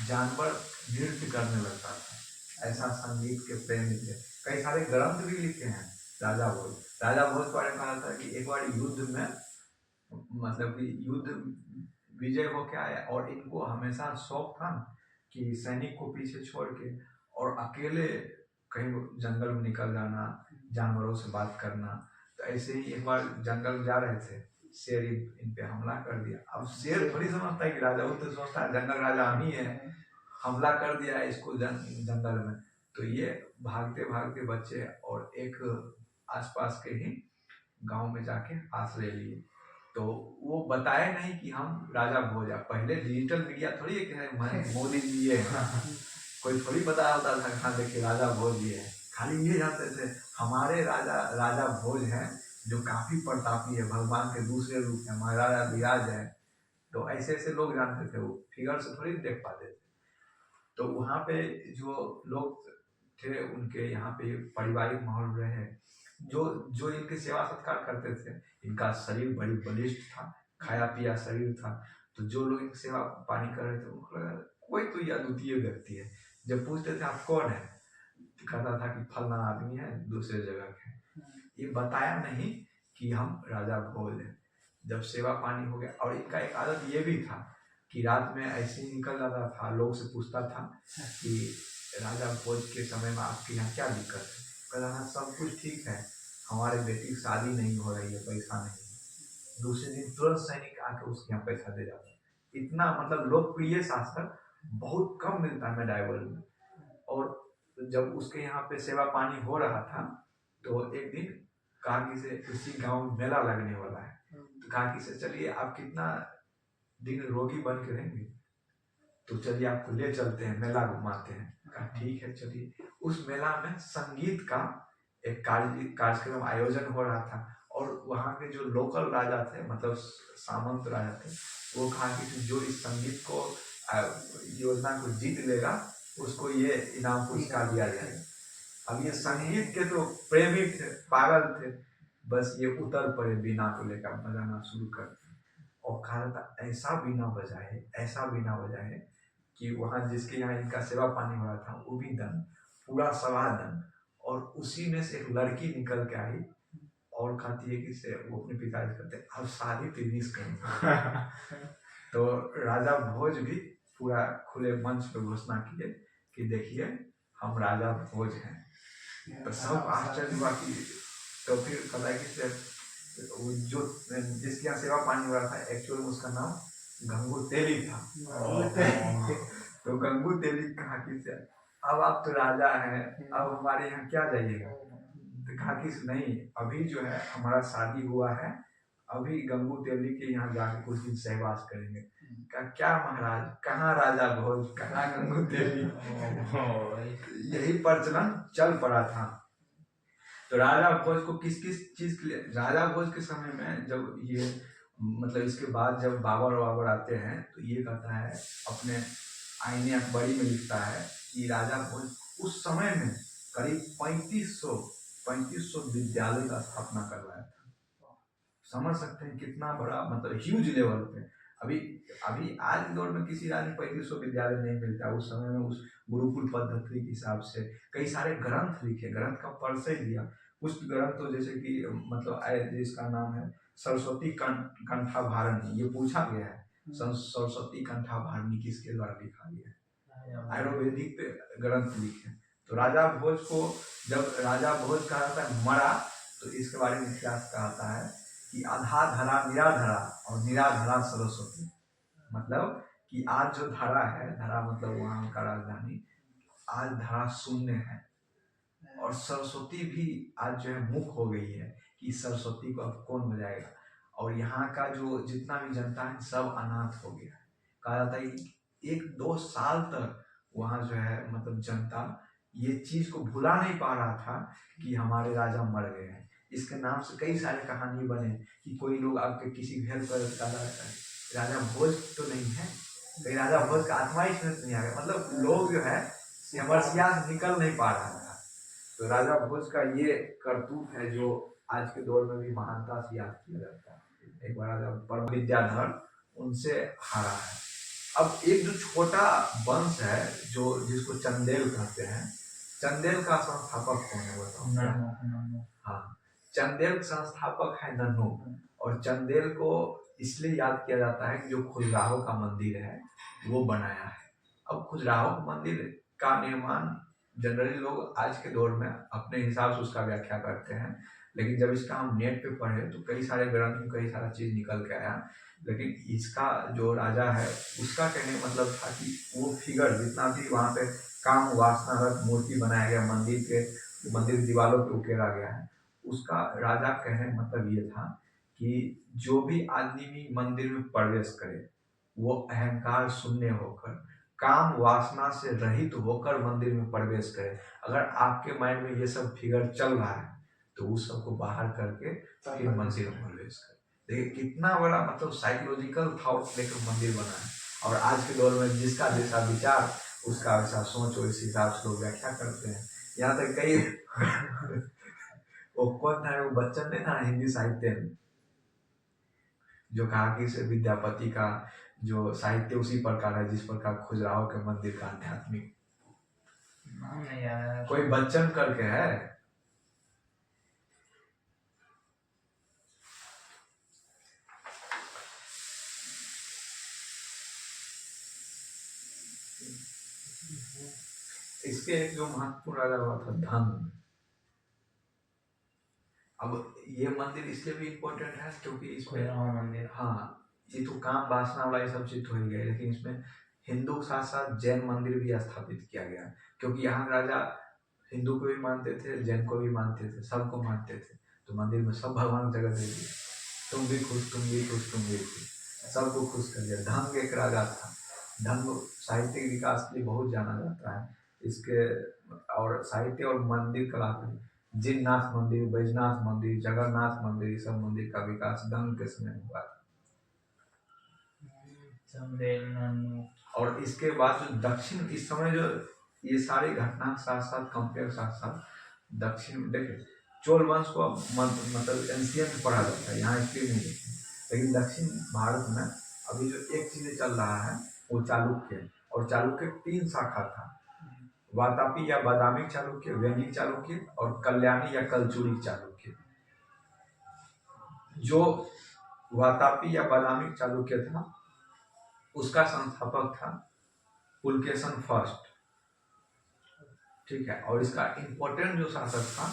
जानवर नृत्य करने लगता था, ऐसा संगीत के प्रेमी थे। कई सारे ग्रंथ भी लिखे हैं राजा भोज के बारे में। कहा जाता है कि एक बार युद्ध में मतलब कि युद्ध विजय हो के आए और इनको हमेशा शौक था कि सैनिक को पीछे छोड़ के और अकेले कहीं जंगल में निकल जाना, जानवरों से बात करना। तो ऐसे ही एक बार जंगल में जा रहे थे, शेर इन पे हमला कर दिया। अब शेर थोड़ी समझता है कि राजा, वो तो सोचता है जंगल राजा हम ही है, हमला कर दिया इसको जंगल में। तो ये भागते भागते बच्चे और एक आसपास के ही गांव में जाके आश्रय लिए। तो वो बताए नहीं कि हम राजा भोज हैं। पहले डिजिटल मीडिया थोड़ी है कि मोदी जी ये हैं, कोई थोड़ी बताया होता था। हाँ देखिए राजा भोज ये है, खाली ये जानते थे हमारे राजा भोज हैं जो काफी प्रतापी है, भगवान के दूसरे रूप है, महाराजा विराज है। तो ऐसे ऐसे लोग जानते थे, वो फिगर से थोड़ी देख पाते थे। तो वहाँ पे जो लोग थे उनके यहाँ पे पारिवारिक माहौल रहे, जो जो इनके सेवा सत्कार करते थे, इनका शरीर बड़ी बलिष्ठ था, खाया पिया शरीर था। तो जो लोग इनकी सेवा पानी कर रहे थे उनको लगा कोई तो यह अद्वितीय व्यक्ति है। जब पूछते थे आप कौन है, तो कहता था कि फलना आदमी है, दूसरे जगह के। ये बताया नहीं कि हम राजा भोज हैं। जब सेवा पानी हो गया, और इनका एक आदत ये भी था कि रात में ऐसे ही निकल जाता था, लोग से पूछता था कि राजा भोज के समय में आपके यहाँ क्या दिक्कत है। कहता था सब कुछ ठीक है, हमारे बेटी की शादी नहीं हो रही है, पैसा नहीं। दूसरे दिन तुरंत सैनिक आके उसके यहाँ पैसा दे जाता। इतना मतलब लोकप्रिय शासक बहुत कम मिलता है मेडाइवल में। और जब उसके यहाँ पे सेवा पानी हो रहा था, तो एक दिन काकी से उसी गांव में मेला लगने वाला है, तो काकी से चलिए आप कितना दिन रोगी बन के रहेंगे, तो चलिए आपको ले चलते हैं, मेला घुमाते हैं। कहा ठीक है चलिए। उस मेला में संगीत का एक कार्यक्रम आयोजन हो रहा था, और वहाँ के जो लोकल राजा थे, मतलब सामंत राजा थे, वो कहा कि जो इस संगीत को योजना को जीत लेगा उसको ये इनाम पुरस्कार दिया जाएगा। अब ये संगीत के तो प्रेमी थे, पागल थे, बस ये उतर पड़े, बीना को लेकर बजाना शुरू कर दिया। और कहा था ऐसा बीना बजाए, ऐसा बीना बजाए कि वहाँ जिसके यहाँ इनका सेवा पानी हो रहा था वो भी दंग, पूरा सवा दंग। और उसी में से एक लड़की निकल के आई और कहती है कि से वो अपने पिताजी कहते अब शादी तेजीस करेंगे। तो राजा भोज भी पूरा खुले मंच पे घोषणा किए कि देखिए हम राजा भोज हैं। तो सब आश्चर्य हुआ कि, तो फिर कहता है कि जो जिसके यहाँ सेवा पानी हो रहा था एक्चुअल में उसका नाम गंगू तेली था। तो गंगू तेली कहा कि अब आप तो राजा हैं, अब हमारे यहाँ क्या जाइएगा। तो कहा कि नहीं, अभी जो है हमारा शादी हुआ है, अभी गंगू तेली के यहाँ जाके कुछ दिन सहवास करेंगे। कहा क्या महाराज, कहाँ राजा भोज, कहाँ गंगू तेली। यही प्रचलन चल पड़ा था। तो राजा भोज को किस किस चीज के लिए, राजा भोज के समय में जब ये मतलब इसके बाद जब बाबर आते हैं, तो ये कहता है अपने आईने अकबरी में लिखता है कि राजा भोज उस समय में करीब 3500 विद्यालय का स्थापना करवाया था। समझ सकते हैं कितना बड़ा, मतलब ह्यूज लेवल पे। अभी आज के दौर में किसी राज्य में 3500 विद्यालय नहीं मिलता। उस समय में उस गुरुकुल पद्धति के हिसाब से कई सारे ग्रंथ लिखे, ग्रंथ का परिचय दिया। कुछ ग्रंथ तो जैसे कि मतलब जिसका नाम है सरस्वती कंठाभारणी, ये पूछा गया है सरस्वती कंठाभारणी किसके द्वारा लिखा गया है। आयुर्वेदिक ग्रंथ लिखे। तो राजा भोज को जब राजा भोज कहा जाता है मरा, तो इसके बारे में इतिहास कहता है कि आधा धरा निराधरा और निराधरा सरस्वती। मतलब कि आज जो धरा है, धरा मतलब वहाँ का राजधानी, आज धरा शून्य है, और सरस्वती भी आज जो है मुख हो गई है कि सरस्वती को अब कौन बजाएगा। और यहाँ का जो जितना भी जनता है सब अनाथ हो गया है। कहा जाता है कि 1-2 साल तक वहाँ जो है मतलब जनता ये चीज को भुला नहीं पा रहा था कि हमारे राजा मर गए हैं। इसके नाम से कई सारे कहानी बने कि कोई लोग आपके किसी घर पर राजा भोज तो नहीं है, कहीं राजा भोज का आत्मा ही इसमें नहीं आ गया। मतलब लोग जो है समस्या से निकल नहीं पा रहा था। तो राजा भोज का ये करतूत है जो आज के दौर में भी महानता से याद किया जाता है। एक बार राजा परम विद्याधर उनसे हारा है। अब एक जो छोटा वंश है जो जिसको चंदेल कहते हैं, चंदेल का संस्थापक कौन है बताओ। हाँ, चंदेल संस्थापक है नन्नू। और चंदेल को इसलिए याद किया जाता है कि जो खजुराहो का मंदिर है वो बनाया है। अब खजुराहो मंदिर का निर्माण जनरली लोग आज के दौर में अपने हिसाब से उसका व्याख्या करते हैं, लेकिन जब इसका हम नेट पे पढ़े तो कई सारे ग्रंथ में कई सारा चीज निकल के आया। लेकिन इसका जो राजा है उसका कहने का मतलब था कि वो फिगर जितना भी वहाँ पे काम वासनारत मूर्ति बनाया गया, मंदिर दीवारों पे उकेरा गया है, उसका राजा कहने का मतलब ये था कि जो भी आदमी भी मंदिर में प्रवेश करे वो अहंकार शून्य होकर, काम वासना से रहित होकर मंदिर में प्रवेश करे। अगर आपके माइंड में ये सब फिगर चल रहा है तो उस सबको बाहर करके फिर मंदिर में प्रवेश करे। देखिए कितना बड़ा मतलब साइकोलॉजिकल थॉट लेकर मंदिर बना है। और आज के दौर में जिसका जैसा विचार उसका वैसा सोच, और इस हिसाब से लोग व्याख्या करते हैं। यहाँ तक कई वो कौन था, वो बच्चन नहीं था हिंदी साहित्य में, जो कहा कि इस विद्यापति का जो साहित्य उसी प्रकार है जिस प्रकार खजुराहो के मंदिर का आध्यात्मिक। नाम नहीं याद है। कोई बच्चन करके है। इसके एक जो महत्वपूर्ण राजा हुआ था धन। अब ये मंदिर इसलिए भी इम्पोर्टेंट है क्योंकि इसमें खजुराहो मंदिर, हाँ ये तो काम वासना वाला ये सब चीज हो ही गया, लेकिन इसमें हिंदू के साथ साथ जैन मंदिर भी स्थापित किया गया, क्योंकि यहाँ राजा हिंदू को भी मानते थे, जैन को भी मानते थे, सबको मानते थे। तो मंदिर में सब भगवान जगह दे दिए, तुम भी खुश, तुम भी खुश, तुम भी खुश, सबको खुश कर दिया। धम्म एक राजा था। धम्म साहित्य के विकास के लिए बहुत जाना जाता है। इसके और साहित्य और मंदिर कला में जिननाथ मंदिर, बैजनाथ मंदिर, जगन्नाथ मंदिर, ये सब मंदिर का विकास धम्म के समय हुआ था। और इसके बाद जो दक्षिण, इस समय जो ये सारी घटना साथ साथ कंपेयर साथ साथ दक्षिण देखे, चोल वंश को मतलब एंशियंट पढ़ा जाता है, यहाँ इसलिए नहीं लिखते, लेकिन दक्षिण भारत में अभी जो एक चीज चल रहा है वो चालुक्य। और चालुक्य 3 शाखा था, वातापी या बादामी चालुक्य, व्यंगी चालुक्य और कल्याणी या कलचुरी चालुक्य। जो वातापी या बादामी चालुक्य था उसका संस्थापक था पुलकेशन फर्स्ट, ठीक है, और इसका इम्पोर्टेंट जो शासक था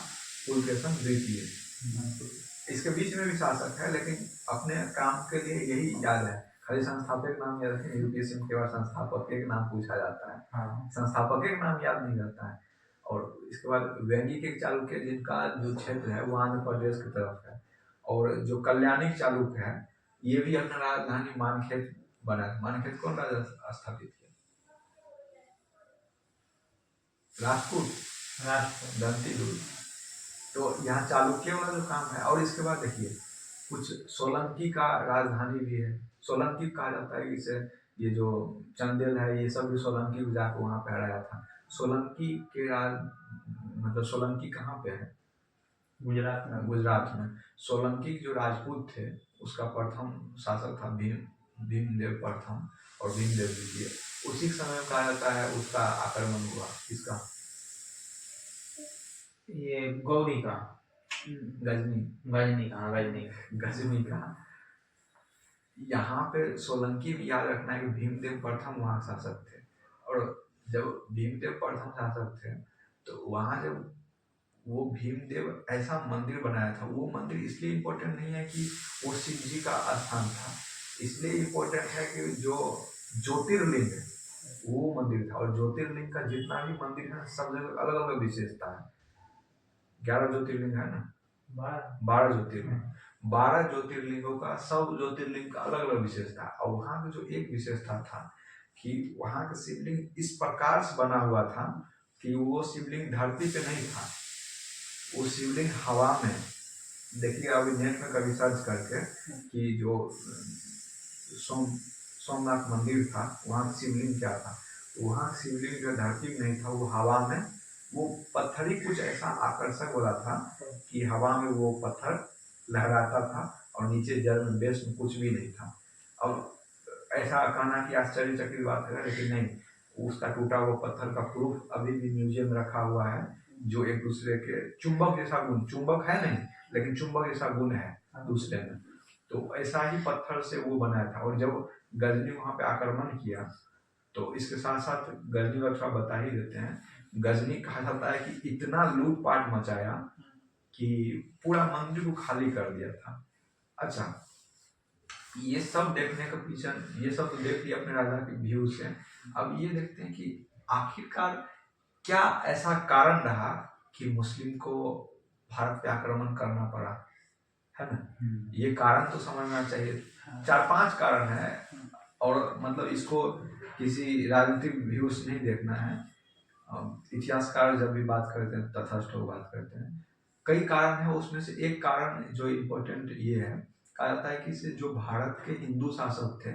पुलकेशन द्वितीय। इसके बीच में भी शासक है, लेकिन अपने काम के लिए यही याद है, खाली संस्थापक नाम याद रखें। यूपीएससी में केवल संस्थापक के नाम पूछा जाता है, हाँ। संस्थापक के नाम याद नहीं रहता है। और इसके बाद व्यंगी के चालुक्य जिनका जो क्षेत्र है वो आंध्र प्रदेश की तरफ है, और जो कल्याणी चालुक्य है ये भी अपना राजधानी मानखेत बना है। मानखेत कौन राजा स्थापित किया? राजपूत दंती दुर्ग। तो यहाँ चालुक्य वाला जो काम है। और इसके बाद देखिए कुछ सोलंकी का राजधानी भी है। सोलंकी कहा जाता है, इसे ये जो चंदेल है ये सब भी सोलंकी को जाकर वहाँ पे हराया था। सोलंकी के राज मतलब सोलंकी कहाँ पे है? गुजरात में। गुजरात में। सोलंकी जो राजपूत थे उसका प्रथम शासक था भीमदेव प्रथम और भीमदेव द्वितीय। उसी समय में कहा जाता है उसका आक्रमण हुआ। किसका? ये गौरी का, गजनी का। यहाँ पे सोलंकी भी याद रखना है कि भीमदेव प्रथम वहाँ शासक थे, और जब भीमदेव प्रथम शासक थे तो वहाँ जब वो भीमदेव ऐसा मंदिर बनाया था, वो मंदिर इसलिए इम्पोर्टेंट नहीं है कि वो शिव जी का स्थान था, इसलिए इम्पोर्टेंट है कि जो ज्योतिर्लिंग है वो मंदिर था। और ज्योतिर्लिंग का जितना भी मंदिर है सब जगह अलग अलग विशेषता है। 11 ज्योतिर्लिंग है ना, 12 ज्योतिर्लिंग, 12 ज्योतिर्लिंगों का सब ज्योतिर्लिंग का अलग अलग विशेषता। और वहाँ की जो एक विशेषता था कि वहाँ का शिवलिंग इस प्रकार से बना हुआ था कि वो शिवलिंग धरती पे नहीं था, वो शिवलिंग हवा में। देखिए अभी नेट में कभी सर्च करके कि जो सोमनाथ मंदिर था वहाँ शिवलिंग क्या था, वहाँ शिवलिंग जो धरती में नहीं था वो हवा में, वो पत्थर ही कुछ ऐसा आकर्षक हो रहा था कि हवा में वो पत्थर लहराता था और नीचे जल में बेस में कुछ भी नहीं था। अब ऐसा कहना कि आश्चर्यचकित बात है, लेकिन नहीं, उसका टूटा हुआ पत्थर का प्रूफ अभी भी म्यूजियम में रखा हुआ है, जो एक दूसरे के चुंबक जैसा गुण, चुंबक है नहीं लेकिन चुंबक जैसा गुण है दूसरे में। तो ऐसा ही पत्थर से वो बनाया था। और जब गजनी वहाँ पे आक्रमण किया तो इसके साथ साथ गजनी का थोड़ा बता ही देते हैं। गजनी कहा जाता है कि इतना लूटपाट मचाया कि पूरा मंदिर को खाली कर दिया था। अच्छा, ये सब देखने का पीछे, ये सब तो देख लिया अपने राजा के व्यू से। अब ये देखते हैं कि आखिरकार क्या ऐसा कारण रहा कि मुस्लिम को भारत पे आक्रमण करना पड़ा, है ना? ये कारण तो समझना चाहिए। हाँ। 4-5 कारण है, और मतलब इसको किसी राजनीतिक व्यू से नहीं देखना है। इतिहासकार जब भी बात करते हैं, तथास्थ लोग बात करते हैं, कई कारण है। उसमें से एक कारण जो इम्पोर्टेंट ये है, कहा जाता है कि इसे जो भारत के हिंदू शासक थे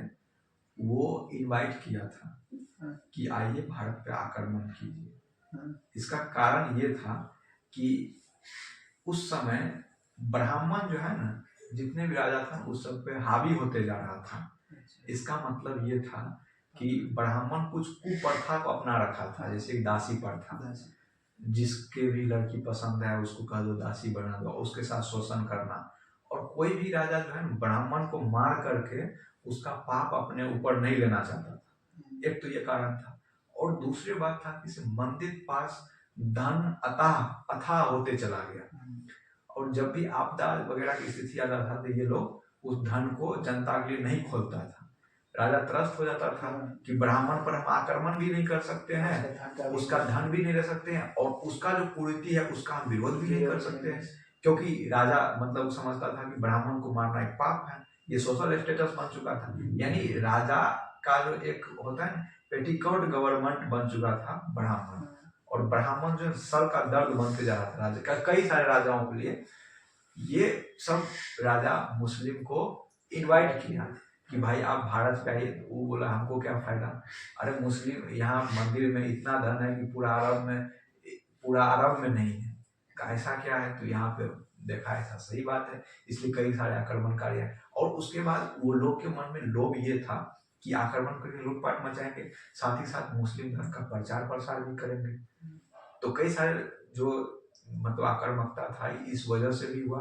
वो इनवाइट किया था कि आइए भारत पे आक्रमण कीजिए। इसका कारण ये था कि उस समय ब्राह्मण जो है ना, जितने भी राजा था उस सब पे हावी होते जा रहा था। इसका मतलब ये था कि ब्राह्मण कुछ कुप्रथा को अपना रखा था, जैसे एक दासी प्रथा, जिसके भी लड़की पसंद है उसको कह दो दासी बना दो, उसके साथ शोषण करना। और कोई भी राजा जो है ना ब्राह्मण को मार करके उसका पाप अपने ऊपर नहीं लेना चाहता था। एक तो ये कारण था। और दूसरी बात था कि मंदिर पास धन अथाह होते चला गया, और जब भी आपदा वगैरह की स्थिति आ जाता था तो ये लोग उस धन को जनता के लिए नहीं खोलता था। राजा त्रस्त हो जाता था कि ब्राह्मण पर हम आक्रमण भी नहीं कर सकते हैं, उसका धन भी नहीं ले सकते हैं, और उसका जो कुरीति है उसका हम विरोध भी नहीं कर सकते हैं, क्योंकि राजा मतलब समझता था कि ब्राह्मण को मारना एक पाप है। ये सोशल स्टेटस बन चुका था। यानी राजा का जो एक होता है पेटिकोट गवर्नमेंट बन चुका था ब्राह्मण, और ब्राह्मण जो सर का दर्द बनते जा रहा था राजा का, कई सारे राजाओं के लिए। ये सब राजा मुस्लिम को इनवाइट किया कि भाई आप भारत पे आइए। वो बोला हमको क्या फायदा, अरे मुस्लिम यहाँ मंदिर में इतना धन है कि पूरा अरब में नहीं है, ऐसा क्या है? तो यहाँ पे देखा ऐसा सही बात है, इसलिए कई सारे आक्रमणकारी आए। और उसके बाद वो लोग के मन में लोभ ये था कि आक्रमण करके लूटपाट मचाएंगे, साथ ही साथ मुस्लिम धर्म का प्रचार प्रसार भी करेंगे। तो कई सारे जो मतलब आक्रामकता था इस वजह से भी हुआ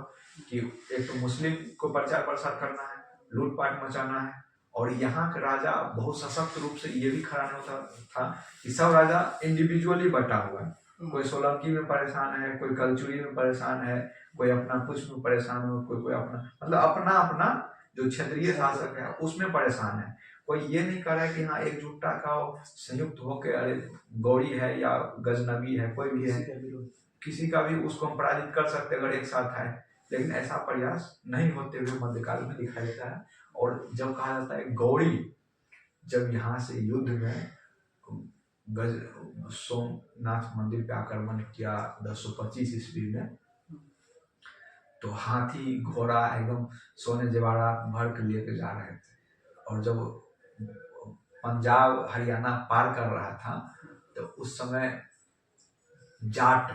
कि एक तो मुस्लिम को प्रचार प्रसार करना है, लूटपाट मचाना है, और यहाँ का राजा बहुत सशक्त रूप से ये भी खड़ा नहीं होता था कि सब राजा इंडिविजुअली बटा हुआ है। कोई सोलंकी में परेशान है, कोई कलचुरी में परेशान है, कोई अपना कुछ में परेशान है, कोई अपना मतलब अपना अपना जो क्षेत्रीय शासक है उसमें परेशान है। कोई ये नहीं कर रहा है कि हाँ एकजुटता का संयुक्त होकर, अरे गौरी है या गजनबी है, कोई भी है, किसी का भी उसको हम पराजित कर सकते अगर एक साथ है। लेकिन ऐसा प्रयास नहीं होते हुए मध्यकाल में दिखाई देता है। और जब कहा जाता है गौरी जब यहाँ से युद्ध में सोमनाथ मंदिर पे आक्रमण किया 1025 ईस्वी में, तो हाथी घोड़ा एकदम सोने जेवरात भर के लेके जा रहे थे, और जब पंजाब हरियाणा पार कर रहा था तो उस समय जाट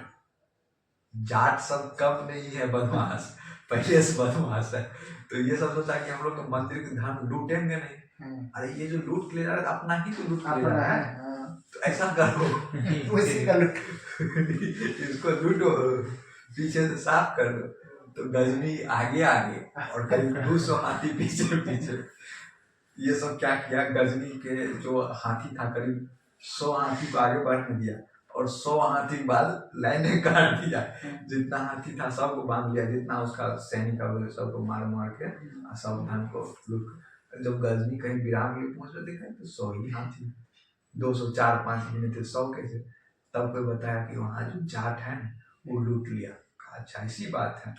सब कम नहीं है बदमाश, पहले से बदमाश है। तो ये सब सोचा कि हम लोग तो मंदिर के धन लूटेंगे नहीं, अरे ये जो लूट के ले जा रहा है अपना ही तो लूट के ले जा रहा है, तो ऐसा करो उसी का लूट इसको लूटो, पीछे से साफ कर दो। तो गजनी आगे और करीब 200 हाथी पीछे पीछे। ये सब क्या किया, गजनी के जो हाथी था करीब 100 हाथी को आगे बढ़ने दिया, और 100 हाथी बाद लाइने काट दिया। जितना हाथी था सबको बांध लिया, जितना उसका सैनिक सबको मार के सब धन को लूट। जब गजनी कहीं विराम के लिए पहुंचे देखा तो 100 ही हाथी, 204-5 मिनट थे, 100 कैसे? तब कोई बताया कि वहाँ जो जाट है वो लूट लिया। अच्छा ऐसी बात है,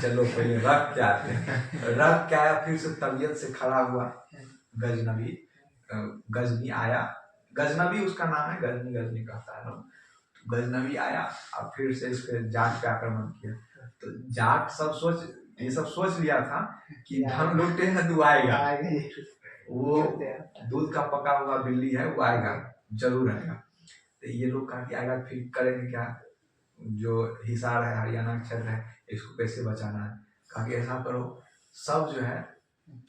चलो पहले रख के आते हैं। रख के आया, फिर से तबीयत से खड़ा हुआ गजनबी। गजनी आया, गजनबी उसका नाम है, गजनी कहता है लोग। गजनबी आया और फिर से इसके जाट पे आक्रमण किया। तो जाट सब ये सब सोच लिया था कि धन लूटे हैं तो आएगा, वो दूध का पका हुआ बिल्ली है, वो आएगा, जरूर आएगा। तो ये लोग कहा कि आएगा, फिर करेंगे क्या? जो हिसार है, हरियाणा क्षेत्र है, इसको कैसे बचाना है? कहा कि ऐसा करो, सब जो है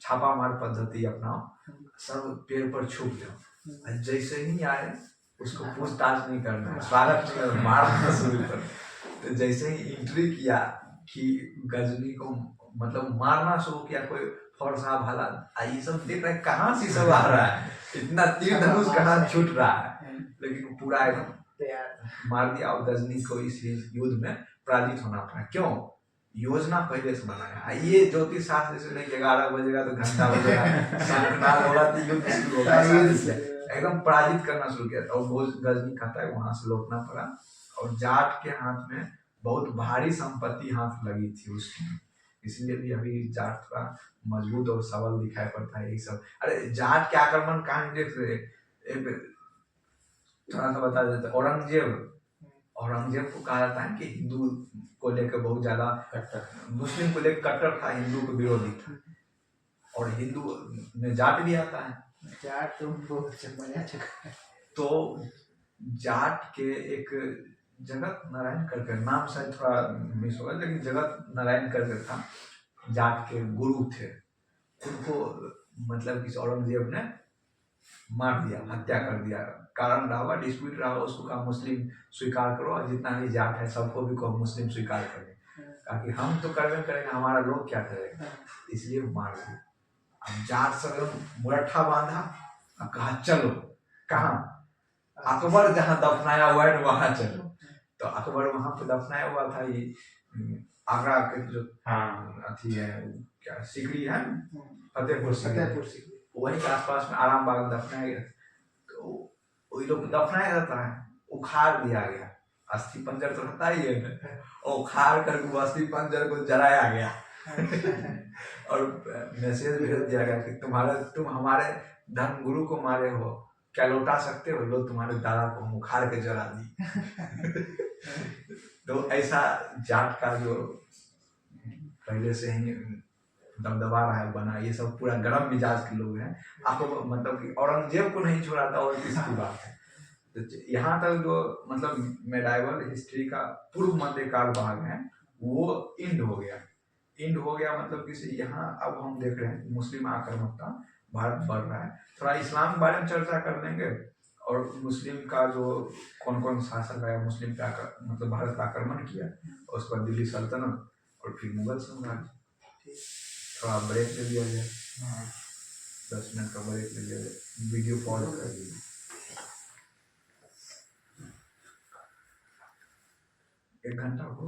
छापामार पद्धति अपनाओ, सब पेड़ पर छुप जाओ, जैसे ही आए उसको पूछताछ नहीं करना है, स्वागत नहीं करना, मारना शुरू कर। तो जैसे ही एंट्री किया कि गजनी को मतलब मारना शुरू किया, कोई फौरसा भाला, ये सब देख रहे कहाँ से सब आ रहा है, इतना तीर धनुष कहाँ छूट रहा है, लेकिन पूरा एकदम मार दिया। और गजनी को इस युद्ध में पराजित होना पड़ा। क्यों? योजना पहले से बनाया। ये ज्योतिष शास्त्र से नहीं 11 बजेगा तो घंटा बजेगा, शंखनाद होगा तो युद्ध शुरू होगा, एकदम पराजित करना शुरू किया और वो गजनी कहता है वहां से लौटना पड़ा। और जाट के हाथ में बहुत भारी संपत्ति हाथ लगी थी उसकी, इसलिए भी अभी जाट थोड़ा मजबूत और सबल दिखाई पड़ता है। यही सब, अरे जाट के आक्रमण कहानी देख रहे, एक थोड़ा सा बता देते। औरंगजेब को कहा जाता है कि हिंदू को लेकर बहुत ज्यादा कट्टर। मुस्लिम को लेकर कट्टर था, हिंदू को विरोधी था। और हिंदू में जाट भी आता है, जाट तो बहुत बढ़िया जगह है। तो जाट के एक जगत नारायण करके नाम शायद थोड़ा मिस होगा, लेकिन जगत नारायण करके था, जाट के गुरु थे। उनको मतलब किसी औरंगजेब ने मार दिया, हत्या कर दिया। कारण रहा हुआ, डिस्प्यूट रहा हुआ, उसको कहा मुस्लिम स्वीकार करो और जितना भी जाट है सबको भी कहो मुस्लिम स्वीकार करें, ताकि हम तो करवे करेंगे, हमारा लोग क्या करेगा, इसलिए मार दिया। अब जाट सब मुरठा बांधा और कहा चलो, कहाँ? अकबर जहाँ दफनाया हुआ है वहां चलो। तो अकबर वहां पे दफनाया हुआ था, ये आगरा के जो अथी है, क्या सिकरी है, फतेहपुर सिकरी, वहीं के आसपास में आराम बाग दफनाया गया। तो वही लोग दफनाया जाता है, उखाड़ दिया गया, अस्थि पंजर तो रहता ही है, और उखाड़ कर वो अस्थि पंजर को जलाया गया। और मैसेज भेज दिया गया कि तुम हमारे धर्म गुरु को मारे हो, क्या लौटा सकते हो? लोग तुम्हारे दादा को हम उखाड़ के जला दी। तो ऐसा जाट का जो पहले से ही दबदबा रहा है बना, ये सब पूरा गरम मिजाज के लोग हैं। आपको मतलब कि औरंगजेब को नहीं छोड़ा था, और किसकी बात है। तो यहाँ तक जो मतलब मेडाइवल हिस्ट्री का पूर्व मध्यकाल भाग है वो इंड हो गया। इंड हो गया मतलब किसी, यहाँ अब हम देख रहे हैं मुस्लिम आक्रामकता भारत बढ़ रहा है। थोड़ा इस्लाम के बारे में चर्चा कर लेंगे, और मुस्लिम का जो कौन कौन शासक आया, मुस्लिम का मतलब भारत का आक्रमण किया, उसके बाद दिल्ली सल्तनत और फिर मुगल साम्राज्य। थोड़ा ब्रेक ले लिया जाए, 10 मिनट का ब्रेक ले लिया जाए, वीडियो पॉज कर दीजिए, 1 घंटा हो।